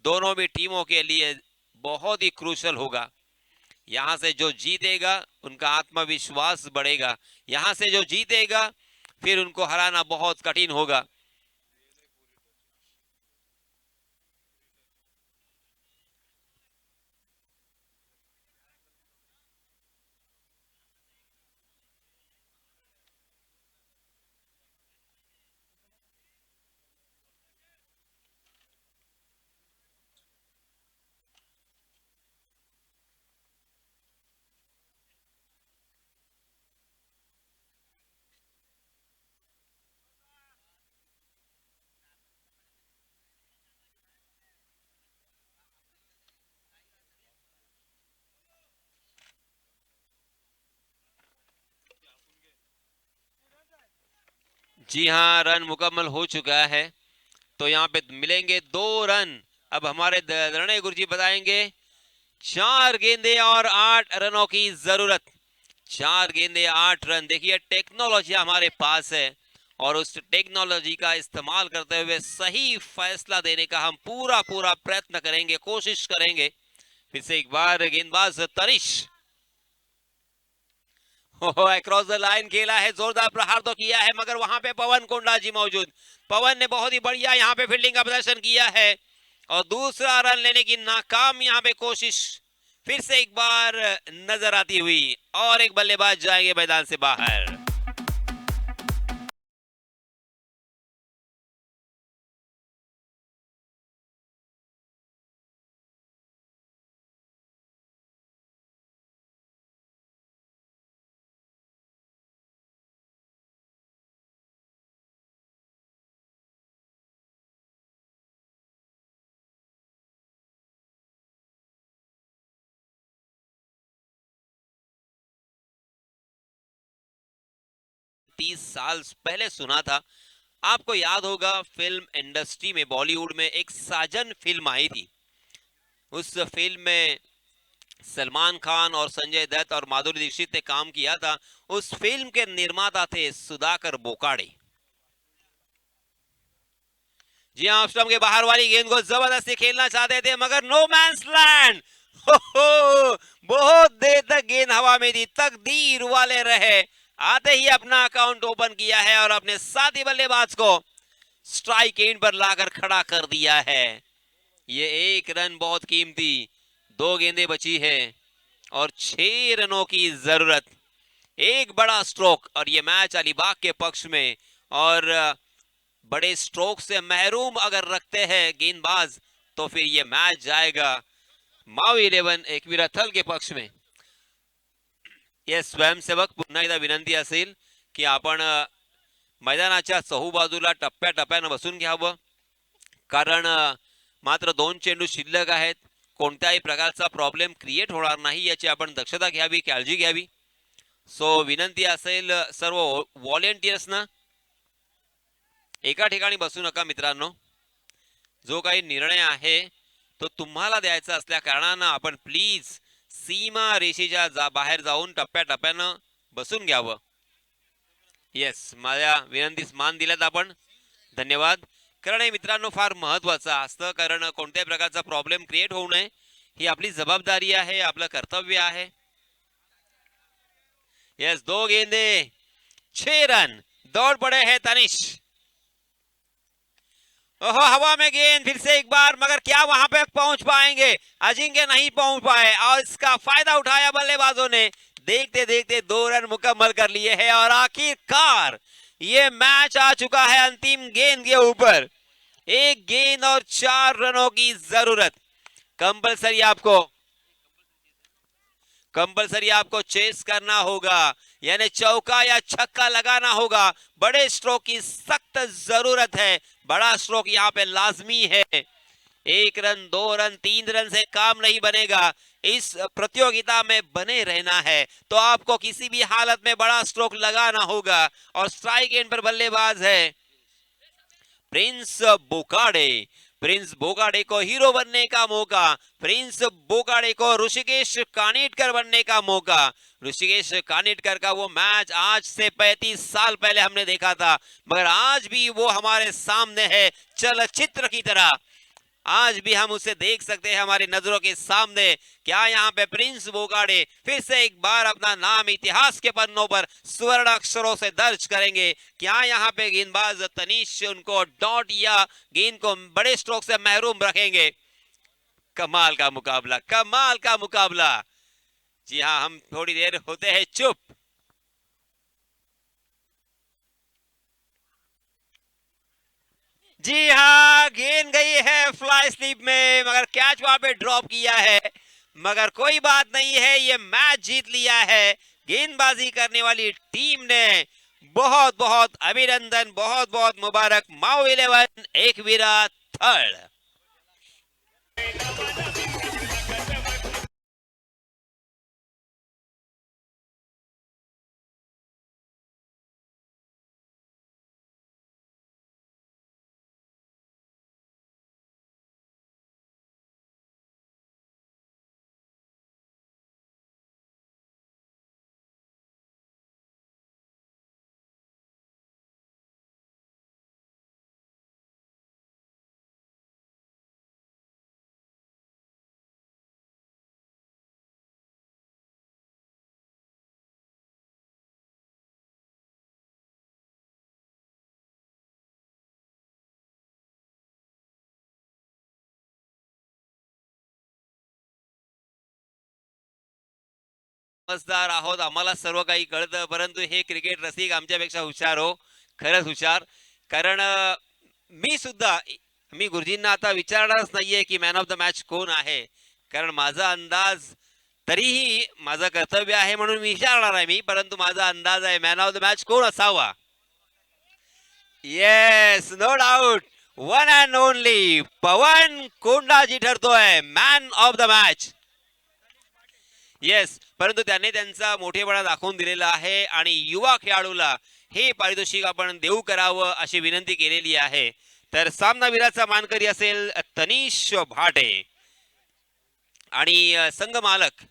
दोनों भी टीमों के लिए बहुत ही क्रूशल होगा। यहां से जो जीतेगा उनका आत्मविश्वास बढ़ेगा, यहां से जो जीतेगा फिर उनको हराना बहुत कठिन होगा। जी हाँ, रन मुकम्मल हो चुका है तो यहाँ पे मिलेंगे 2 रन। अब हमारे दरणे गुरुजी बताएंगे 4 गेंदे और 8 रनों की जरूरत। 4 गेंदे 8 रन, देखिए टेक्नोलॉजी हमारे पास है और उस टेक्नोलॉजी का इस्तेमाल करते हुए सही फैसला देने का हम पूरा प्रयत्न करेंगे, कोशिश करेंगे। फिर से एक बार गेंदबाज तनिष क्रॉस द लाइन खेला है, जोरदार प्रहार तो किया है मगर वहां पे पवन कोंडा जी मौजूद। पवन ने बहुत ही बढ़िया यहाँ पे फील्डिंग का प्रदर्शन किया है और दूसरा रन लेने की नाकाम यहाँ पे कोशिश फिर से एक बार नजर आती हुई और एक बल्लेबाज जाएंगे मैदान से बाहर। तीस साल पहले सुना था, आपको याद होगा फिल्म इंडस्ट्री में, बॉलीवुड में एक साजन फिल्म आई थी। उस फिल्म में सलमान खान और संजय दत्त और माधुरी दीक्षित ने काम किया था। उस फिल्म के निर्माता थे सुधाकर बोकाड़े। जी हाँ, स्टंप के बाहर वाली गेंद को जबरदस्ती खेलना चाहते थे मगर नो मैंस लैंड। बहुत देर तक गेंद हवा में थी, तकदीर वाले रहे, आते ही अपना अकाउंट ओपन किया है और अपने साथी बल्लेबाज को स्ट्राइक एंड पर लाकर खड़ा कर दिया है। ये 1 रन बहुत कीमती, 2 गेंदें बची है और 6 रनों की जरूरत। एक बड़ा स्ट्रोक और ये मैच अलीबाग के पक्ष में, और बड़े स्ट्रोक से महरूम अगर रखते हैं गेंदबाज तो फिर ये मैच जाएगा मावी 11 एकविरा थल के पक्ष में. ये स्वयंसेवक पुन्हा एकदा विनंती असेल की आपण मैदानाच्या चहूबाजूला टप्प्याटप्प्यानं बसून घ्यावं, कारण मात्र 2 चेंडू शिल्लक आहेत. कोणत्याही प्रकारचा प्रॉब्लेम क्रिएट होणार नाही याची आपण दक्षता घ्यावी, काळजी घ्यावी. सो विनंती असेल सर्व व्हॉलेंटियर्सना, एका ठिकाणी बसू नका मित्रांनो. जो काही निर्णय आहे तो तुम्हाला द्यायचा असल्या कारणानं आपण प्लीज सीमा रेषेच्या बाहेर जाऊन टप्प्याटप्प्यानं बसून घ्यावं. येस, माझ्या विनंतीस मान दिल्यात आपण, धन्यवाद. कारण हे मित्रांनो फार महत्वाचं असतं, कारण कोणत्याही प्रकारचा प्रॉब्लेम क्रिएट होऊ नये ही आपली जबाबदारी आहे, आपलं कर्तव्य आहे. यस, 2 गेंदे 6 रन, दौड़ पड़े हैं तनिष. ओहो, हवा में गेंद फिर से एक बार, मगर क्या वहां पे पहुंच पाएंगे? अजिंक्य नहीं पहुंच पाए और इसका फायदा उठाया बल्लेबाजों ने. देखते देखते 2 रन मुकम्मल कर लिए हैं और आखिरकार ये मैच आ चुका है अंतिम गेंद के ऊपर. 1 गेंद और 4 रनों की जरूरत. कंपलसरी आपको चेस करना होगा, यानी चौका या छक्का लगाना होगा. बड़े स्ट्रोक की सख्त जरूरत है, बड़ा स्ट्रोक यहाँ पे लाजमी है. 1 रन 2 रन 3 रन से काम नहीं बनेगा. इस प्रतियोगिता में बने रहना है तो आपको किसी भी हालत में बड़ा स्ट्रोक लगाना होगा. और स्ट्राइक एंड पर बल्लेबाज है प्रिंस बोकाडे. प्रिंस बोकाडे को हीरो बनने का मौका, प्रिंस बोकाडे को ऋषिकेश कानिटकर बनने का मौका. ऋषिकेश कानिटकर का वो मैच आज से 35 साल पहले हमने देखा था, मगर आज भी वो हमारे सामने है चलचित्र की तरह. आज भी हम उसे देख सकते हैं हमारी नजरों के सामने. क्या यहाँ पे प्रिंस बोकाडे फिर से एक बार अपना नाम इतिहास के पन्नों पर स्वर्ण अक्षरों से दर्ज करेंगे? क्या यहाँ पे गेंदबाज तनीश उनको डॉट या गेंद को बड़े स्ट्रोक से महरूम रखेंगे? कमाल का मुकाबला, कमाल का मुकाबला. जी हाँ, हम थोड़ी देर होते हैं चुप. जी हाँ, गेंद गई है फ्लाई स्लिप में, मगर कैच वहां पे ड्रॉप किया है. मगर कोई बात नहीं है, ये मैच जीत लिया है गेंदबाजी करने वाली टीम ने. बहुत बहुत अभिनंदन, बहुत बहुत मुबारक माओ 11 एकविरा थर्ड. समजदार आहोत, आम्हाला सर्व काही कळतं, परंतु हे क्रिकेट रसिक आमच्यापेक्षा हुशार हो, खरंच हुशार. कारण मी गुरुजींना आता विचारणारच नाहीये की मॅन ऑफ द मॅच कोण आहे, कारण माझा अंदाज, तरीही माझं कर्तव्य आहे म्हणून मी विचारणार आहे मी, परंतु माझा अंदाज आहे मॅन ऑफ द मॅच कोण असावा. Yes, no doubt, one and only Pawan Kondaji ठरतोय man of the match. Yes, परंतु त्यांनी त्यांचा मोठेपणा दाखवून दिलेला आहे आणि युवा खेळाडूला हे पारितोषिक आपण देऊ करावं अशी विनंती केलेली आहे. तर सामनावीराचा मानकरी असेल तनिष भाटे आणि संघ मालक